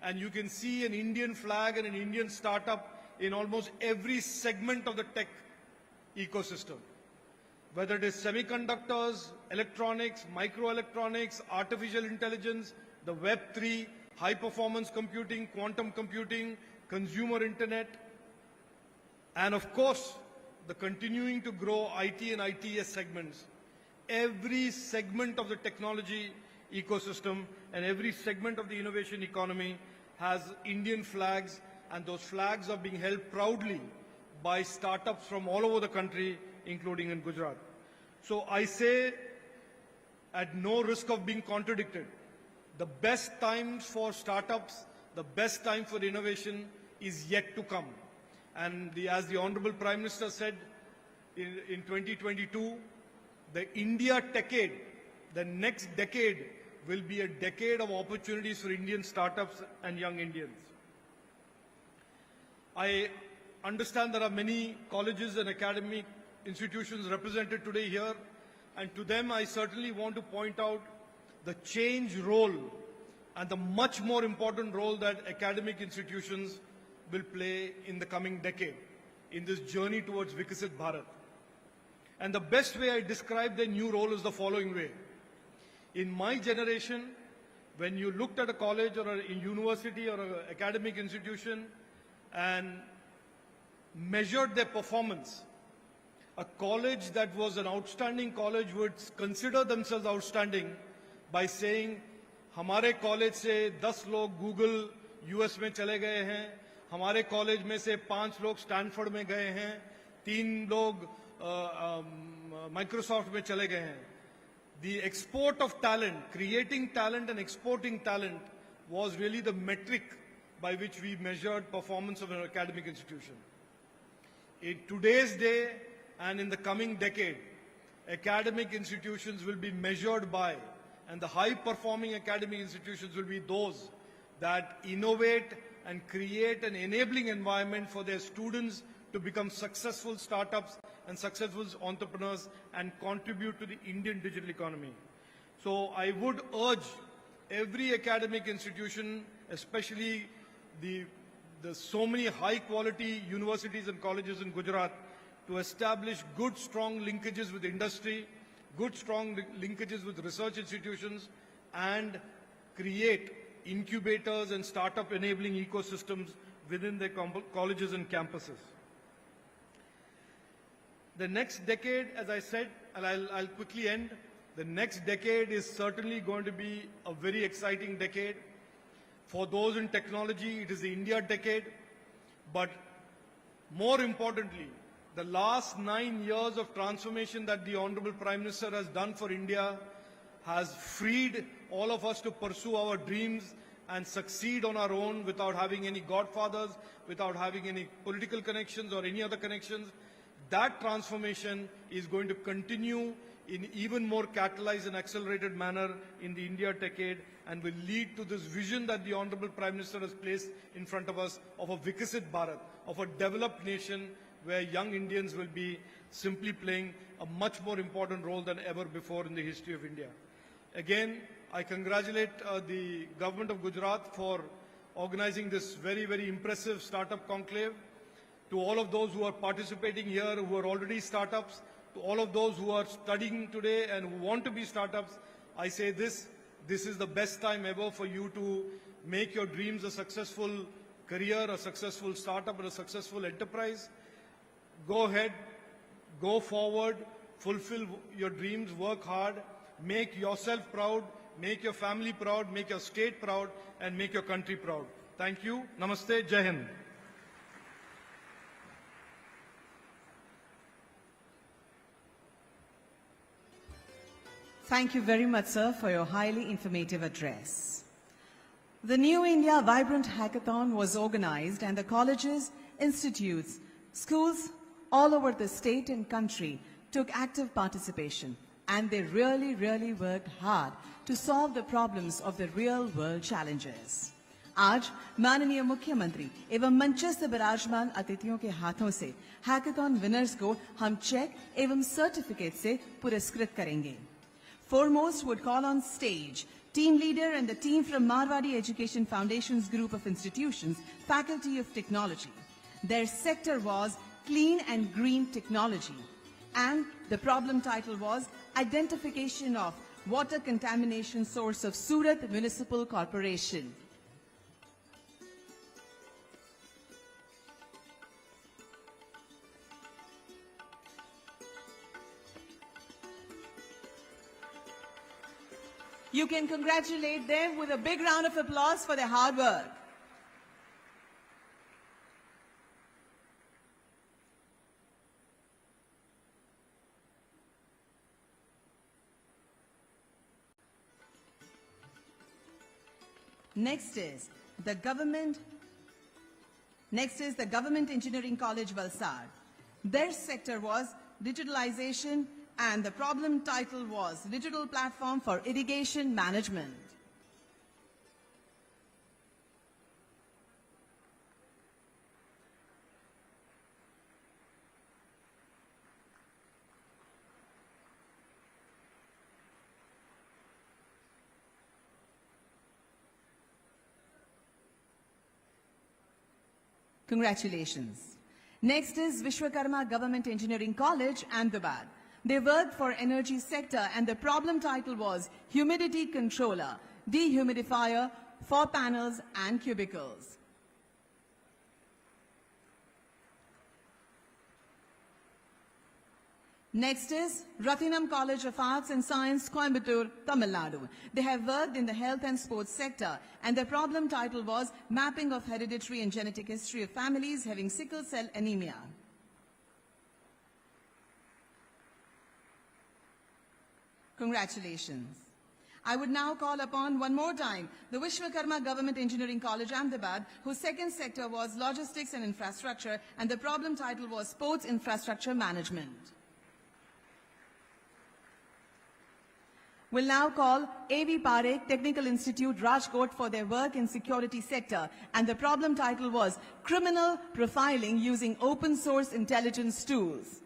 and you can see an Indian flag and an Indian startup in almost every segment of the tech ecosystem. Whether it is semiconductors, electronics, microelectronics, artificial intelligence, the Web3, high-performance computing, quantum computing, consumer internet, and of course, the continuing to grow IT and ITES segments. Every segment of the technology ecosystem and every segment of the innovation economy has Indian flags, and those flags are being held proudly by startups from all over the country, including in Gujarat. So I say, at no risk of being contradicted, the best times for startups, the best time for innovation is yet to come. And as the Honorable Prime Minister said in 2022, the India decade, the next decade, will be a decade of opportunities for Indian startups and young Indians. I understand there are many colleges and academic institutions represented today here, and to them I certainly want to point out the change role and the much more important role that academic institutions will play in the coming decade in this journey towards Viksit Bharat. And the best way I describe their new role is the following way. In my generation, when you looked at a college or a university or an academic institution and measured their performance, a college that was an outstanding college would consider themselves outstanding by saying, हमारे college से 10 लोग Google US में चले गए हैं, हमारे college में से 5 लोग स्टैनफोर्ड में गए हैं, 3 लोग माइक्रोसॉफ्ट में चले गए हैं. The export of talent, creating talent and exporting talent was really the metric by which we measured performance of an academic institution. In today's day and in the coming decade, academic institutions will be measured by, and the high-performing academic institutions will be those that innovate and create an enabling environment for their students to become successful startups and successful entrepreneurs and contribute to the Indian digital economy. So I would urge every academic institution, especially the so many high-quality universities and colleges in Gujarat, to establish good, strong linkages with industry, good, strong linkages with research institutions, and create incubators and startup enabling ecosystems within their colleges and campuses. The next decade, as I said, and I'll quickly end, the next decade is certainly going to be a very exciting decade. For those in technology, it is the India decade. But more importantly, the last 9 years of transformation that the Honorable Prime Minister has done for India has freed all of us to pursue our dreams and succeed on our own without having any godfathers, without having any political connections or any other connections. That transformation is going to continue in even more catalyzed and accelerated manner in the India decade and will lead to this vision that the Honorable Prime Minister has placed in front of us of a Viksit Bharat, of a developed nation where young Indians will be simply playing a much more important role than ever before in the history of India. Again, I congratulate the government of Gujarat for organizing this very, very impressive Startup Conclave. To all of those who are participating here, who are already startups, to all of those who are studying today and who want to be startups, I say this is the best time ever for you to make your dreams a successful career, a successful startup, and a successful enterprise. Go ahead, go forward, fulfill your dreams, work hard, make yourself proud, make your family proud, make your state proud, and make your country proud. Thank you. Namaste. Jai Hind. Thank you very much, sir, for your highly informative address. The New India Vibrant Hackathon was organized, and the colleges, institutes, schools all over the state and country took active participation, and they really, really worked hard to solve the problems of the real-world challenges. आज माननीय मुख्यमंत्री एवं मंचस्थ विराजमान अतिथियों के हाथों से hackathon winners को हम चेक एवं सर्टिफिकेट से पुरस्कृत करेंगे. Foremost would call on stage team leader and the team from Marwadi Education Foundation's group of institutions, Faculty of Technology. Their sector was Clean and Green Technology, and the problem title was Identification of Water Contamination Source of Surat Municipal Corporation. You can congratulate them with a big round of applause for their hard work. Next is the Government Engineering College, Valsad. Their sector was digitalization, and the problem title was Digital Platform for Irrigation Management. Congratulations. Next is Vishwakarma Government Engineering College, Ahmedabad. They worked for energy sector and the problem title was Humidity Controller, Dehumidifier for Panels and Cubicles. Next is Rathinam College of Arts and Science, Coimbatore, Tamil Nadu. They have worked in the health and sports sector and their problem title was Mapping of Hereditary and Genetic History of Families Having Sickle Cell Anemia. Congratulations. I would now call upon one more time the Vishwakarma Government Engineering College, Ahmedabad, whose second sector was Logistics and Infrastructure and the problem title was Sports Infrastructure Management. We'll now call A.V. Parekh Technical Institute, Rajkot for their work in security sector and the problem title was Criminal Profiling Using Open Source Intelligence Tools.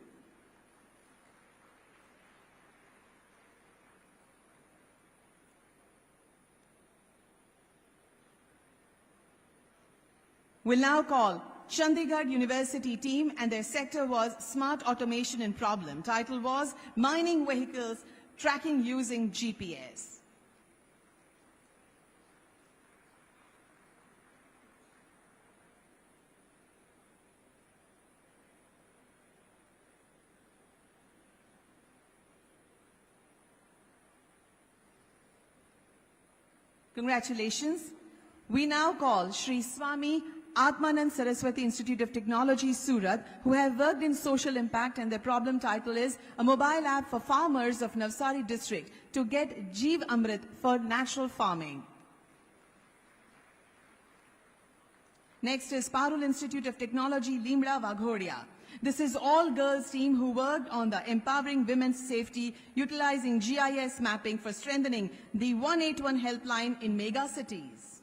We'll now call Chandigarh University team and their sector was Smart Automation and Problem. Title was Mining Vehicles Tracking Using GPS. Congratulations. We now call Sri Swami Atmanand Saraswati Institute of Technology, Surat, who have worked in social impact and their problem title is A Mobile App for Farmers of Navsari District to get Jeev Amrit for natural farming. Next is Parul Institute of Technology, Limra, Vaghodia. This is all-girls team who worked on the empowering women's safety, utilizing GIS mapping for strengthening the 181 helpline in mega cities.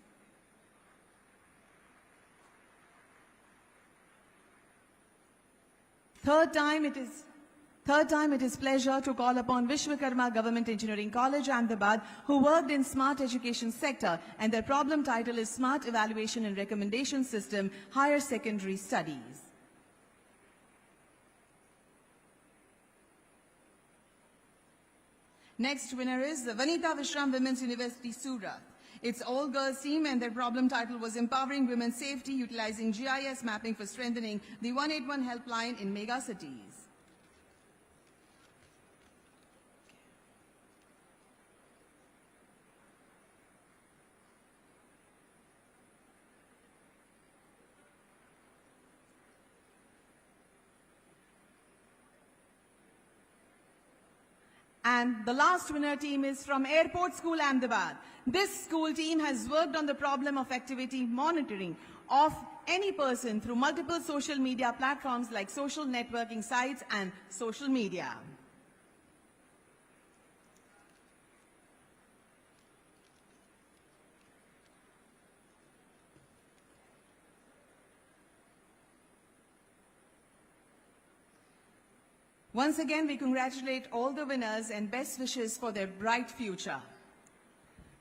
Third time it is pleasure to call upon Vishwakarma Government Engineering College, Ahmedabad, who worked in smart education sector and their problem title is Smart Evaluation and Recommendation System, Higher Secondary Studies. Next winner is the Vanita Vishram Women's University, Surat. It's all-girls team and their problem title was Empowering Women's Safety, Utilizing GIS Mapping for Strengthening the 181 Helpline in Mega Cities. And the last winner team is from Airport School, Ahmedabad. This school team has worked on the problem of activity monitoring of any person through multiple social media platforms like social networking sites and social media. Once again, we congratulate all the winners and best wishes for their bright future.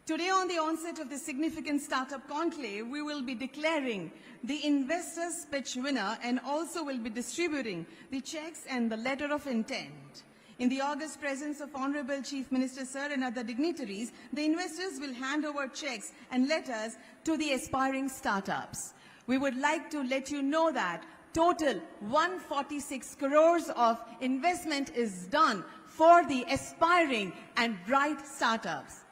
Today, on the onset of the significant Startup Conclave, we will be declaring the Investors' Pitch winner and also will be distributing the checks and the letter of intent. In the august presence of Honorable Chief Minister Sir and other dignitaries, the investors will hand over checks and letters to the aspiring startups. We would like to let you know that total 146 crores of investment is done for the aspiring and bright startups.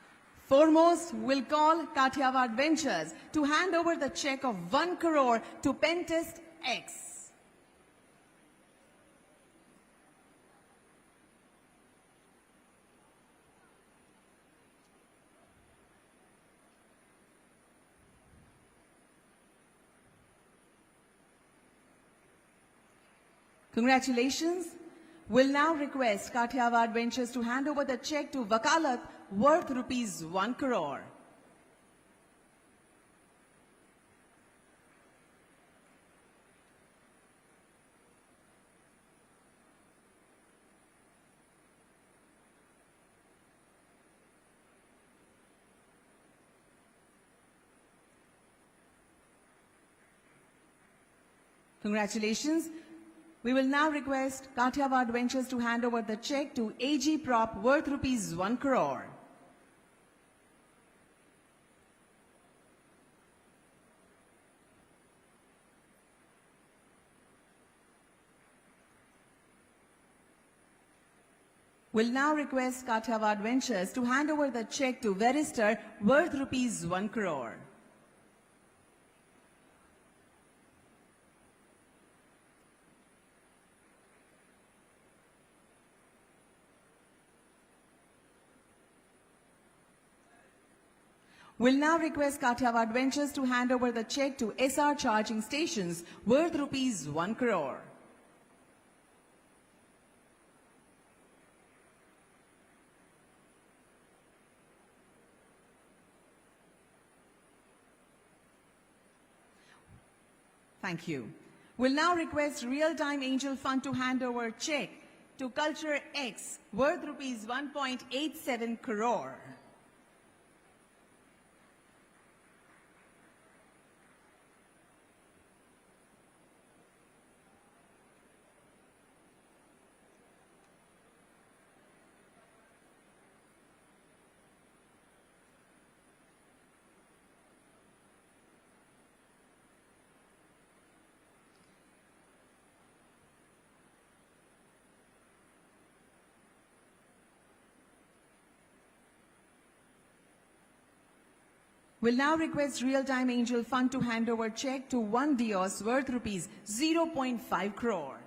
Foremost, we'll call Kathiawad Ventures to hand over the check of 1 crore to Pentest X. Congratulations. We'll now request Kathiawad Ventures to hand over the check to Vakalat worth rupees 1 crore. Congratulations. We will now request Kathiawar Ventures to hand over the check to AG Prop worth rupees 1 crore. Will now request Kathiawar Ventures to hand over the check to Veristor worth rupees 1 crore. Will now request Kathiawar Ventures to hand over the check to SR Charging Stations worth rupees 1 crore. Thank you. Will now request Real Time Angel Fund to hand over check to Culture X worth rupees 1.87 crore. Will now request Real Time Angel Fund to hand over check to One Dios worth rupees 0.5 crore.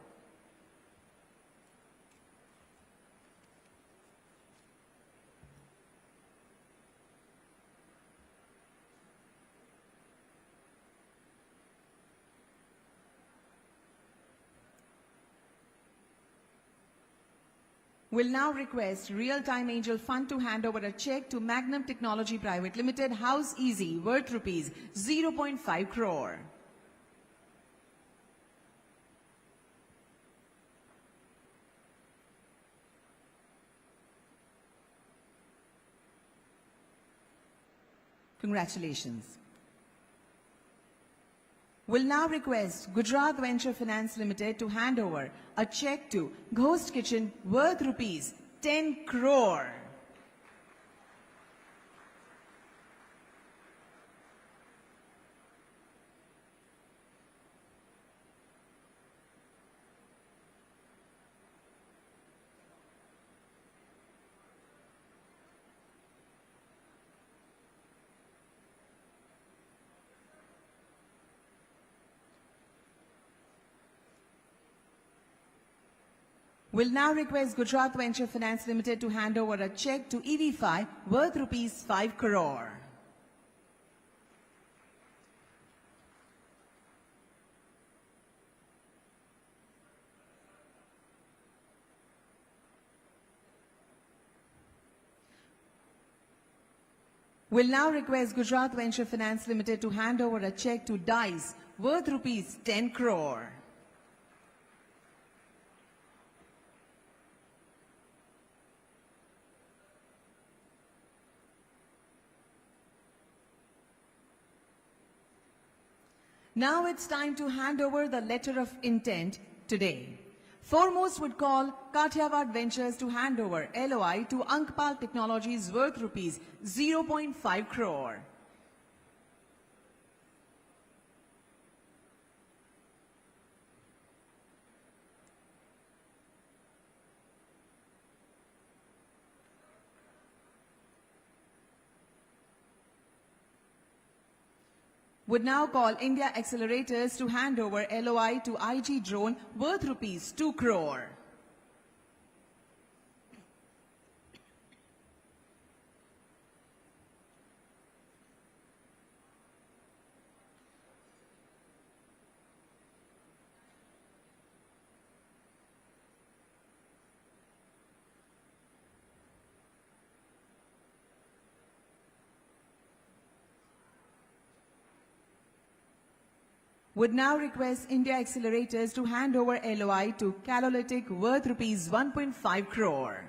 Will now request Real Time Angel Fund to hand over a check to Magnum Technology Private Limited House Easy worth rupees 0.5 crore. Congratulations. Will now request Gujarat Venture Finance Limited to hand over a check to Ghost Kitchen worth rupees 10 crore. Will now request Gujarat Venture Finance Limited to hand over a check to EV5 worth rupees 5 crore. Will now request Gujarat Venture Finance Limited to hand over a check to DICE worth rupees 10 crore. Now it's time to hand over the letter of intent today. Foremost would call Kathiawar Ventures to hand over LOI to Ankpal Technologies worth rupees 0.5 crore. Would now call India Accelerators to hand over LOI to IG Drone worth rupees 2 crore. Would now request India Accelerators to hand over LOI to Calolytic worth rupees 1.5 crore.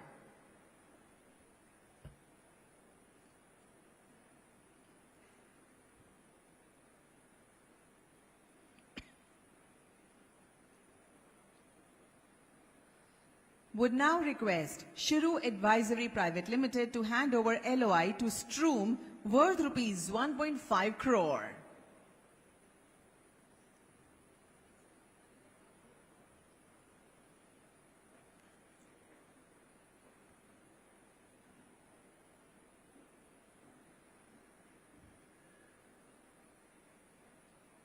Would now request Shiru Advisory Private Limited to hand over LOI to Stroom worth rupees 1.5 crore.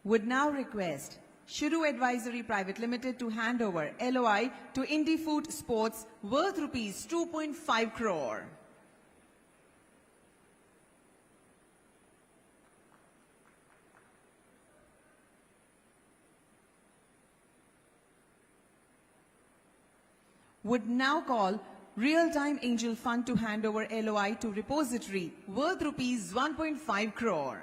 Would now request Shiru Advisory Private Limited to hand over LOI to IndiFood Sports worth rupees 2.5 crore. Would now call Real Time Angel Fund to hand over LOI to Repository worth rupees 1.5 crore.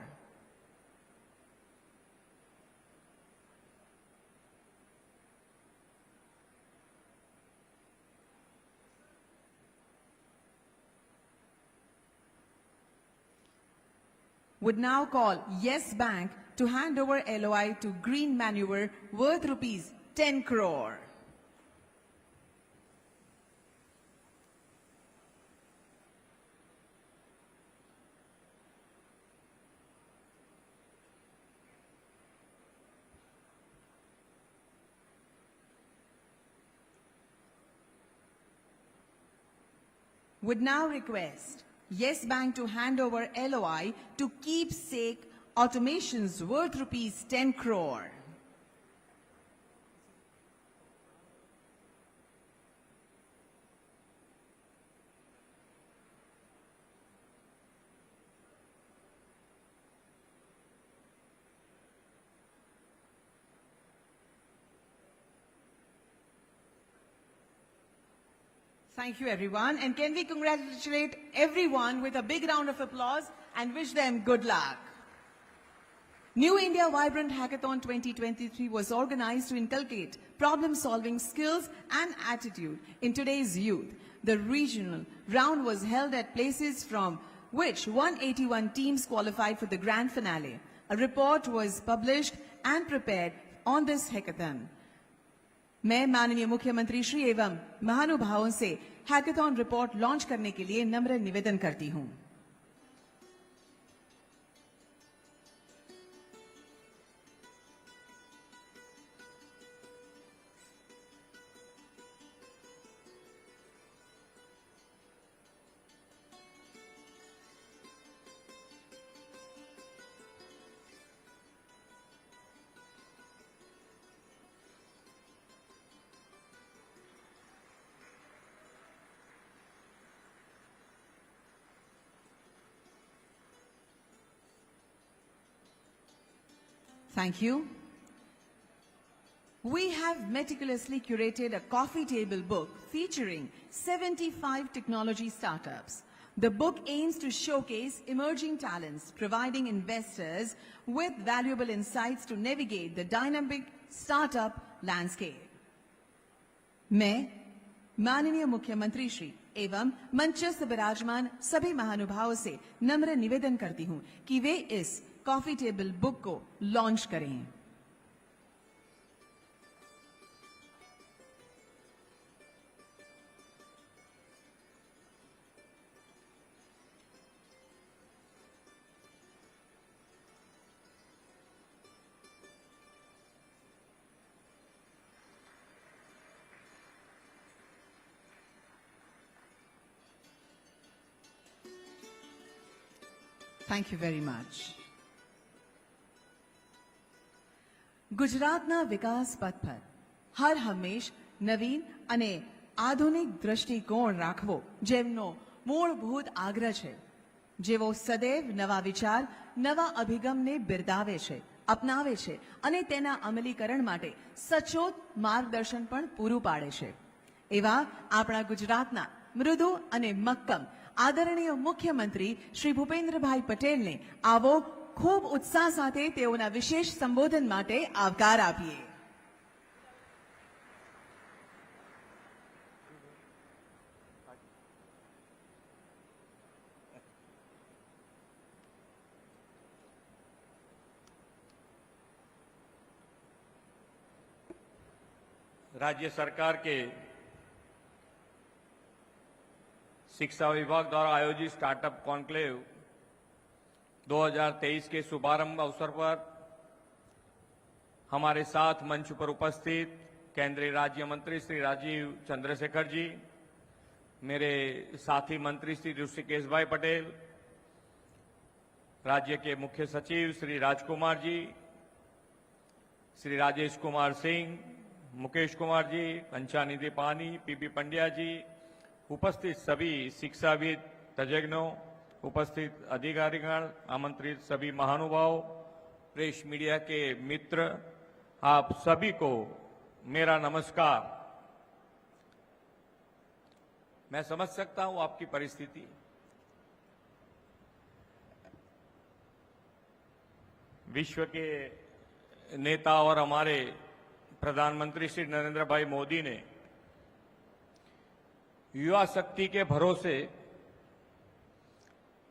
Would now call Yes Bank to hand over LOI to Green Manure worth rupees 10 crore. Would now request Yes Bank to hand over LOI to Keepsake Automations worth rupees 10 crore. Thank you, everyone. And can we congratulate everyone with a big round of applause and wish them good luck. New India Vibrant Hackathon 2023 was organized to inculcate problem-solving skills and attitude in today's youth. The regional round was held at places from which 181 teams qualified for the grand finale. A report was published and prepared on this hackathon. मैं माननीय मुख्यमंत्री श्री एवं महानुभावों से hackathon report launch करने के लिए नम्र निवेदन करती हूं। Thank you. We have meticulously curated a coffee table book featuring 75 technology startups. The book aims to showcase emerging talents, providing investors with valuable insights to navigate the dynamic startup landscape. मैं माननीय मुख्यमंत्री श्री एवं मंचस्थ विराजमान सभी महानुभावों से नम्र निवेदन करती हूं कि वे इस कॉफी टेबल बुक को लॉन्च करें। Thank you very much. ગુજરાતના વિકાસ પથ પર હર હંમેશ નવીન અને આધુનિક દ્રષ્ટિકોણ રાખવો જેમનો મૂળભૂત આગ્રહ છે, જેવો સદૈવ નવા વિચાર, નવા અભિગમને બિરદાવે છે, અપનાવે છે અને તેના અમલીકરણ માટે સચોટ માર્ગદર્શન પણ પૂરું પાડે છે, એવા આપણા ગુજરાતના મૃદુ અને મક્કમ આદરણીય મુખ્યમંત્રી શ્રી ભૂપેન્દ્રભાઈ પટેલને આવો खूब उत्साह साथे तेओना विशेष संबोधन माटे आवकार आपीए। राज्य सरकार के शिक्षा विभाग द्वारा आयोजित स्टार्टअप कॉन्क्लेव 2023 के शुभारंभ अवसर पर हमारे साथ मंच पर उपस्थित केंद्रीय राज्य मंत्री श्री राजीव चंद्रशेखर जी, मेरे साथी मंत्री श्री ऋषिकेश भाई पटेल, राज्य के मुख्य सचिव श्री राजकुमार जी, श्री राजेश कुमार सिंह, मुकेश कुमार जी, कंचानिधि पानी, पीपी पंड्या जी, उपस्थित सभी शिक्षाविद, तज्ञों, उपस्थित अधिकारीगण, आमंत्रित सभी महानुभाव, प्रेस मीडिया के मित्र, आप सभी को मेरा नमस्कार। मैं समझ सकता हूं आपकी परिस्थिति। विश्व के नेता और हमारे प्रधानमंत्री श्री नरेंद्र भाई मोदी ने युवा शक्ति के भरोसे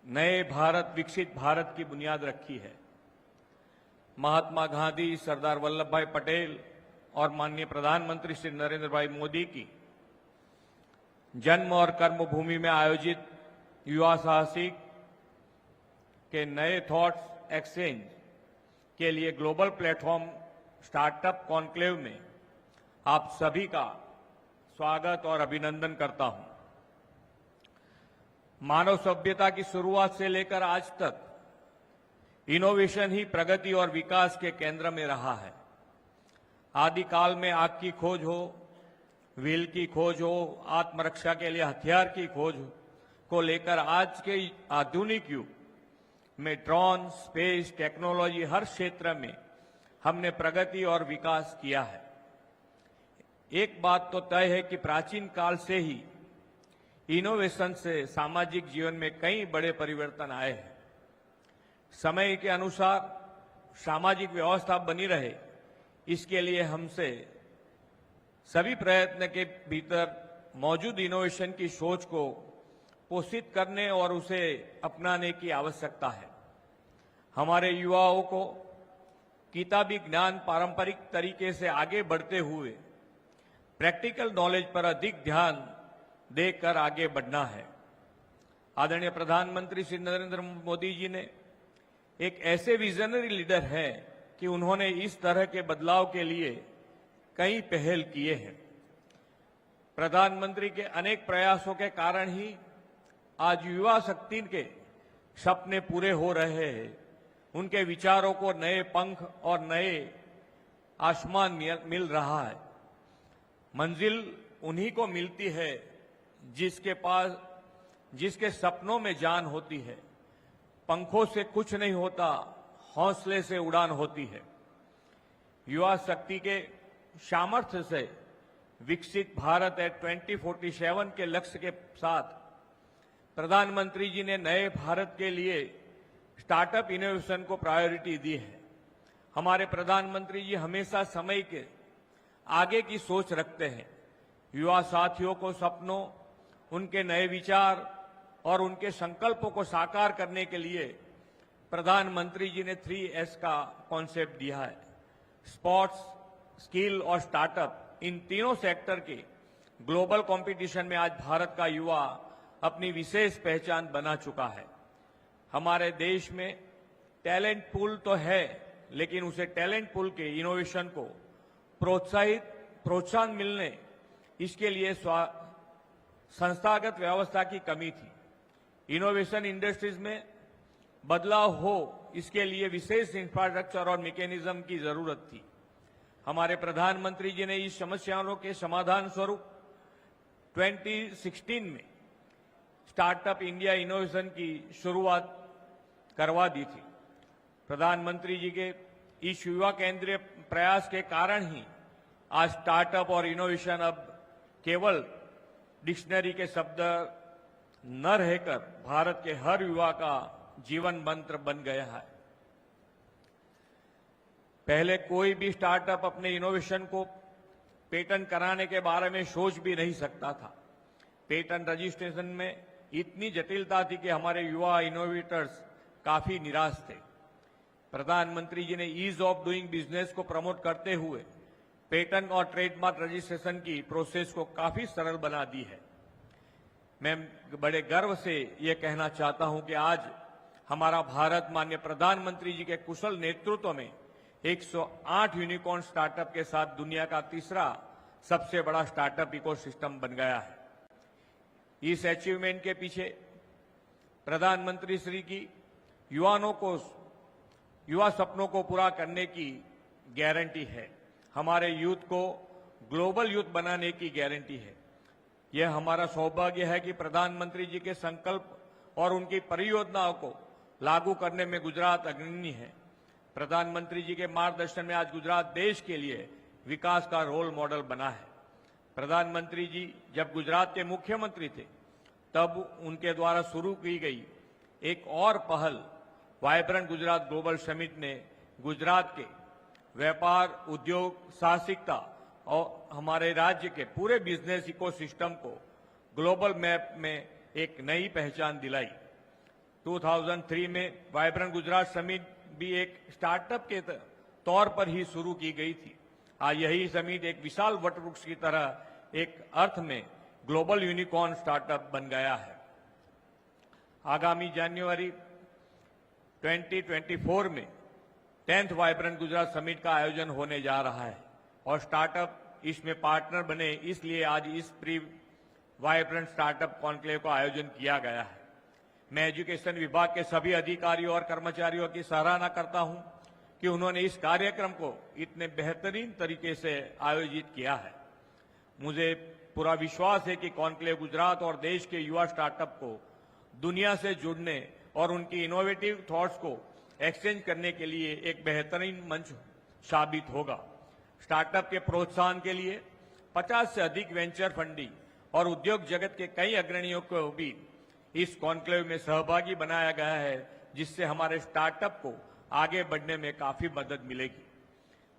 नए भारत, विकसित भारत की बुनियाद रखी है। महात्मा गांधी, सरदार वल्लभ भाई पटेल और माननीय प्रधानमंत्री श्री नरेंद्र भाई मोदी की जन्म और कर्मभूमि में आयोजित युवा साहसिक के नए थॉट्स एक्सचेंज के लिए ग्लोबल प्लेटफॉर्म स्टार्टअप कॉन्क्लेव में आप सभी का स्वागत और अभिनंदन करता हूं। मानव सभ्यता की शुरुआत से लेकर आज तक इनोवेशन ही प्रगति और विकास के केंद्र में रहा है। आदिकाल में आग की खोज हो, व्हील की खोज हो, आत्मरक्षा के लिए हथियार की खोज को लेकर आज के आधुनिक युग में ड्रोन, स्पेस, टेक्नोलॉजी, हर क्षेत्र में हमने प्रगति और विकास किया है। एक बात तो तय है कि प्राचीन काल से ही इनोवेशन से सामाजिक जीवन में कई बड़े परिवर्तन आए हैं। समय के अनुसार सामाजिक व्यवस्था बनी रहे, इसके लिए हमसे सभी प्रयत्न के भीतर मौजूद इनोवेशन की सोच को पोषित करने और उसे अपनाने की आवश्यकता है। हमारे युवाओं को किताबी ज्ञान पारंपरिक तरीके से आगे बढ़ते हुए प्रैक्टिकल नॉलेज पर अधिक ध्यान देकर आगे बढ़ना है। आदरणीय प्रधानमंत्री श्री नरेंद्र मोदी जी ने एक ऐसे विजनरी लीडर हैं कि उन्होंने इस तरह के बदलाव के लिए कई पहल किए हैं। प्रधानमंत्री के अनेक प्रयासों के कारण ही आज युवा शक्ति के सपने पूरे हो रहे हैं। उनके विचारों को नए पंख और नए आसमान मिल रहा है। मंजिल उन्हीं को मिलती है जिसके सपनों में जान होती है। पंखों से कुछ नहीं होता, हौसले से उड़ान होती है। युवा शक्ति के सामर्थ्य से विकसित भारत है 2047 के लक्ष्य के साथ प्रधानमंत्री जी ने नए भारत के लिए स्टार्टअप इनोवेशन को प्रायोरिटी दी है। हमारे प्रधानमंत्री जी हमेशा समय के आगे की सोच रखते हैं। युवा साथियों को सपनों, उनके नए विचार और उनके संकल्पों को साकार करने के लिए प्रधानमंत्री जी ने 3S का कॉन्सेप्ट दिया है। स्पोर्ट्स, स्किल और स्टार्टअप, इन तीनों सेक्टर के ग्लोबल कंपटीशन में आज भारत का युवा अपनी विशेष पहचान बना चुका है। हमारे देश में टैलेंट पूल तो है, लेकिन उसे टैलेंट पूल के इनोवेशन को प्रोत्साहन मिलने, इसके लिए संस्थागत व्यवस्था की कमी थी। इनोवेशन इंडस्ट्रीज में बदलाव हो, इसके लिए विशेष इंफ्रास्ट्रक्चर और मैकेनिज्म की जरूरत थी। हमारे प्रधानमंत्री जी ने इस समस्याओं के समाधान स्वरूप 2016 में स्टार्टअप इंडिया इनोवेशन की शुरुआत करवा दी थी। प्रधानमंत्री जी के इस युवा केंद्रीय प्रयास के कारण ही आज स्टार्टअप और इनोवेशन अब केवल डिक्शनरी के शब्द न रहकर भारत के हर युवा का जीवन मंत्र बन गया है। पहले कोई भी स्टार्टअप अपने इनोवेशन को पेटेंट कराने के बारे में सोच भी नहीं सकता था। पेटेंट रजिस्ट्रेशन में इतनी जटिलता थी कि हमारे युवा इनोवेटर्स काफी निराश थे। प्रधानमंत्री जी ने ईज ऑफ डूइंग बिजनेस को प्रमोट करते हुए पेटेंट और ट्रेडमार्क रजिस्ट्रेशन की प्रोसेस को काफी सरल बना दी है। मैं बड़े गर्व से ये कहना चाहता हूं कि आज हमारा भारत माननीय प्रधानमंत्री जी के कुशल नेतृत्व में 108 यूनिकॉर्न स्टार्टअप के साथ दुनिया का तीसरा सबसे बड़ा स्टार्टअप इकोसिस्टम बन गया है। इस अचीवमेंट के पीछे प्रधानमंत्री श्री की युवा सपनों को पूरा करने की गारंटी है, हमारे यूथ को ग्लोबल यूथ बनाने की गारंटी है। यह हमारा सौभाग्य है कि प्रधानमंत्री जी के संकल्प और उनकी परियोजनाओं को लागू करने में गुजरात अग्रणी है। प्रधानमंत्री जी के मार्गदर्शन में आज गुजरात देश के लिए विकास का रोल मॉडल बना है। प्रधानमंत्री जी जब गुजरात के मुख्यमंत्री थे तब उनके द्वारा शुरू की गई एक और पहल वाइब्रेंट गुजरात ग्लोबल समिट ने गुजरात के व्यापार, उद्योग, साहसिकता और हमारे राज्य के पूरे बिजनेस इकोसिस्टम को ग्लोबल मैप में एक नई पहचान दिलाई। 2003 में वाइब्रेंट गुजरात समिट भी एक स्टार्टअप के तौर पर ही शुरू की गई थी। आज यही समिट एक विशाल वटवृक्ष की तरह एक अर्थ में ग्लोबल यूनिकॉर्न स्टार्टअप बन गया है। आगामी जनवरी 2024 में 10th वाइब्रेंट गुजरात समिट का आयोजन होने जा रहा है और स्टार्टअप इसमें पार्टनर बने, इसलिए आज इस प्री वाइब्रेंट स्टार्टअप कॉन्क्लेव का आयोजन किया गया है। मैं एजुकेशन विभाग के सभी अधिकारियों और कर्मचारियों की सराहना करता हूं कि उन्होंने इस कार्यक्रम को इतने बेहतरीन तरीके से आयोजित किया है। मुझे पूरा विश्वास है कि कॉन्क्लेव गुजरात और देश के युवा स्टार्टअप को दुनिया से जुड़ने और उनकी इनोवेटिव थॉट्स को एक्सचेंज करने के लिए एक बेहतरीन मंच साबित होगा। स्टार्टअप के प्रोत्साहन के लिए 50 से अधिक वेंचर फंडिंग और उद्योग जगत के कई अग्रणियों को भी इस कॉन्क्लेव में सहभागी बनाया गया है, जिससे हमारे स्टार्टअप को आगे बढ़ने में काफी मदद मिलेगी।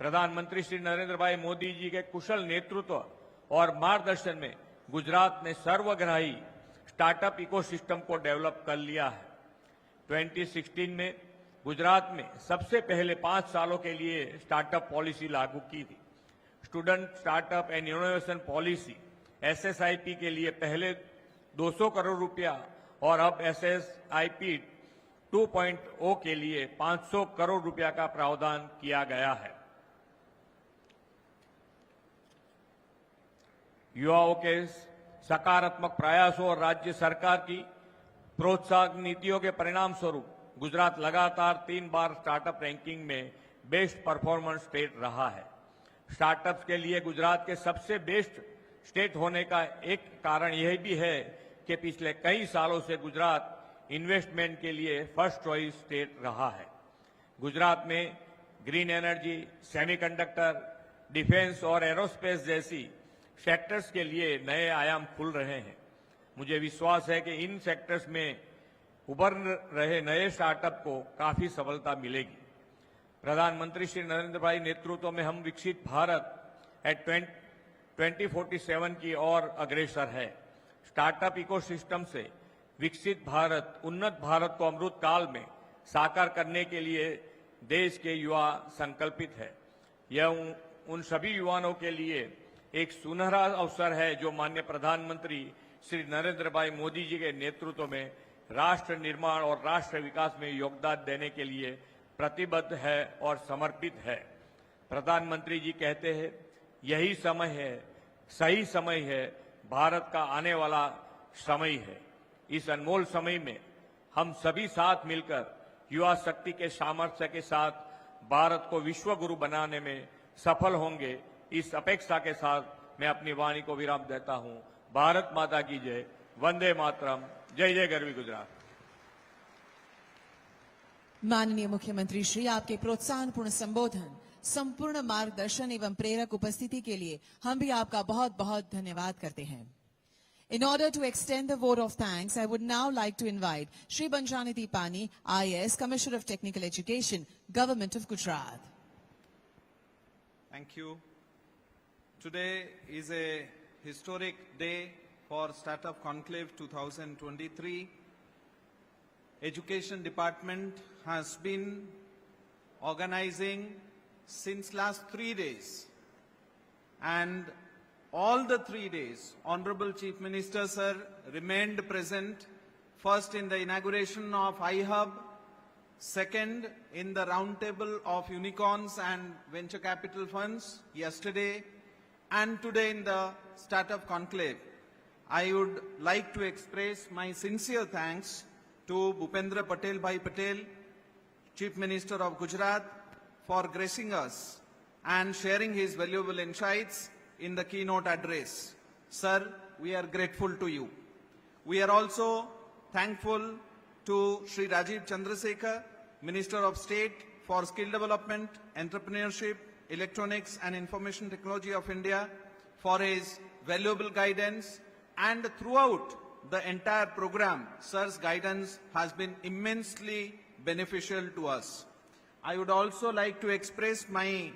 प्रधानमंत्री श्री नरेंद्र भाई मोदी जी के कुशल नेतृत्व और मार्गदर्शन में गुजरात ने सर्वग्राही स्टार्टअप इकोसिस्टम को डेवलप कर लिया है। 2016 में गुजरात में सबसे पहले 5 सालों के लिए स्टार्टअप पॉलिसी लागू की थी। Student startup and innovation policy SSIP के लिए पहले 200 करोड़ रुपया और अब SSIP 2.0 के लिए 500 करोड़ रुपया का प्रावधान किया गया है। युवाओं के सकारात्मक प्रयासों और राज्य सरकार की प्रोत्साहन नीतियों के परिणाम स्वरूप गुजरात लगातार 3 बार स्टार्टअप रैंकिंग में बेस्ट परफॉर्मेंस स्टेट रहा है। स्टार्टअप्स के लिए गुजरात के सबसे बेस्ट स्टेट होने का एक कारण यह भी है कि पिछले कई सालों से गुजरात इन्वेस्टमेंट के लिए फर्स्ट चॉइस स्टेट रहा है। गुजरात में ग्रीन एनर्जी, सेमीकंडक्टर, डिफेंस और एरोस्पेस जैसी सेक्टर्स के लिए नए आयाम खुल रहे हैं। मुझे विश्वास है कि इन सेक्टर्स में उभर रहे नए स्टार्टअप को काफी सफलता मिलेगी। प्रधानमंत्री श्री नरेंद्र भाई नेतृत्व में हम विकसित भारत एट 2047 की ओर अग्रसर है। स्टार्टअप इकोसिस्टम से विकसित भारत, उन्नत भारत को अमृत काल में साकार करने के लिए देश के युवा संकल्पित है। यह उन सभी युवाओं के लिए एक सुनहरा अवसर है जो माननीय प्रधानमंत्री श्री नरेंद्र भाई मोदी जी के नेतृत्व में राष्ट्र निर्माण और राष्ट्र विकास में योगदान देने के लिए प्रतिबद्ध है और समर्पित है। प्रधानमंत्री जी कहते हैं, यही समय है, सही समय है, भारत का आने वाला समय है। इस अनमोल समय में हम सभी साथ मिलकर युवा शक्ति के सामर्थ्य के साथ भारत को विश्व गुरु बनाने में सफल होंगे। इस अपेक्षा के साथ मैं अपनी वाणी को विराम देता हूं। भारत माता की जय, वंदे मातरम, जय जय गरवी गुजरात। माननीय मुख्यमंत्री श्री, आपके प्रोत्साहनपूर्ण संबोधन, संपूर्ण मार्गदर्शन एवं प्रेरक उपस्थिति के लिए हम भी आपका बहुत बहुत धन्यवाद करते हैं। In order to extend the vote of thanks, I would now like to invite Shri Banjani Dipani, IAS, Commissioner of Technical Education, Government of Gujarat. Thank you. Today is a historic day for Startup Conclave 2023. Education Department has been organizing since last 3 days, and all the 3 days, Honorable Chief Minister Sir remained present, first in the inauguration of iHub, second in the roundtable of unicorns and venture capital funds yesterday, and today in the Startup Conclave. I would like to express my sincere thanks to Bhupendra Patel Bhai Patel, Chief Minister of Gujarat, for gracing us and sharing his valuable insights in the keynote address. Sir, we are grateful to you. We are also thankful to Sri Rajiv Chandrasekhar, Minister of State for Skill Development, Entrepreneurship, Electronics and Information Technology of India, for his valuable guidance, and throughout the entire program, Sir's guidance has been immensely beneficial to us. I would also like to express my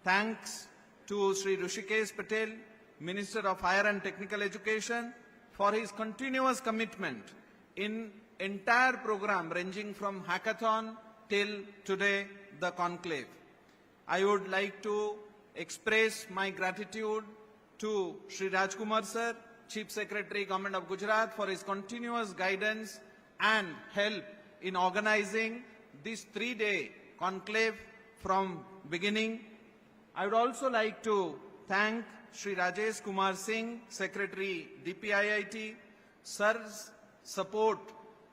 thanks to Sri Rishikesh Patel, Minister of Higher and Technical Education, for his continuous commitment in entire program ranging from hackathon till today, the conclave. I would like to express my gratitude to Sri Rajkumar Sir, Chief Secretary, Government of Gujarat, for his continuous guidance and help in organizing this 3-day conclave from beginning. I would also like to thank Sri Rajesh Kumar Singh, Secretary, DPIIT. Sir's support,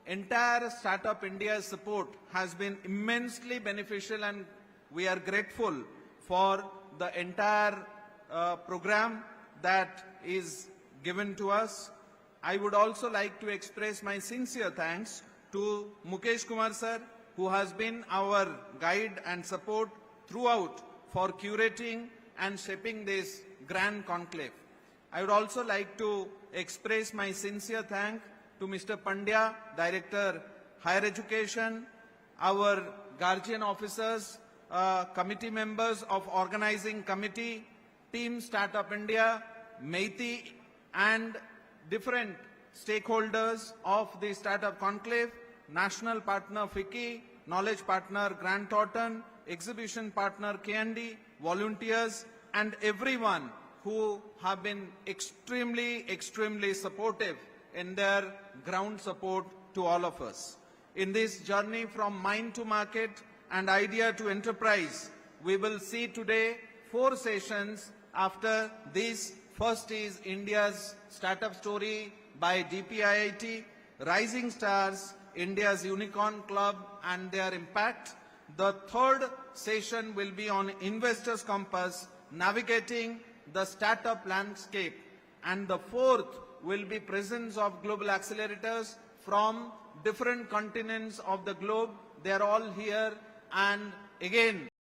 entire Startup India's support has been immensely beneficial, and we are grateful for the entire program that is given to us. I would also like to express my sincere thanks to Mukesh Kumar Sir, who has been our guide and support throughout for curating and shaping this grand conclave. I would also like to express my sincere thanks to Mr. Pandya, Director, Higher Education, our guardian officers, committee members of organizing committee, Team Startup India, MeitY, and different stakeholders of the Startup Conclave, national partner FICCI, knowledge partner Grant Thornton, exhibition partner K&D, volunteers, and everyone who have been extremely supportive in their ground support to all of us. In this journey from mind to market and idea to enterprise, we will see today 4 sessions after this. First is India's Startup Story by DPIIT, Rising Stars, India's Unicorn Club and their impact. The third session will be on Investors Compass, navigating the startup landscape. And the fourth will be presence of global accelerators from different continents of the globe. They are all here, and again,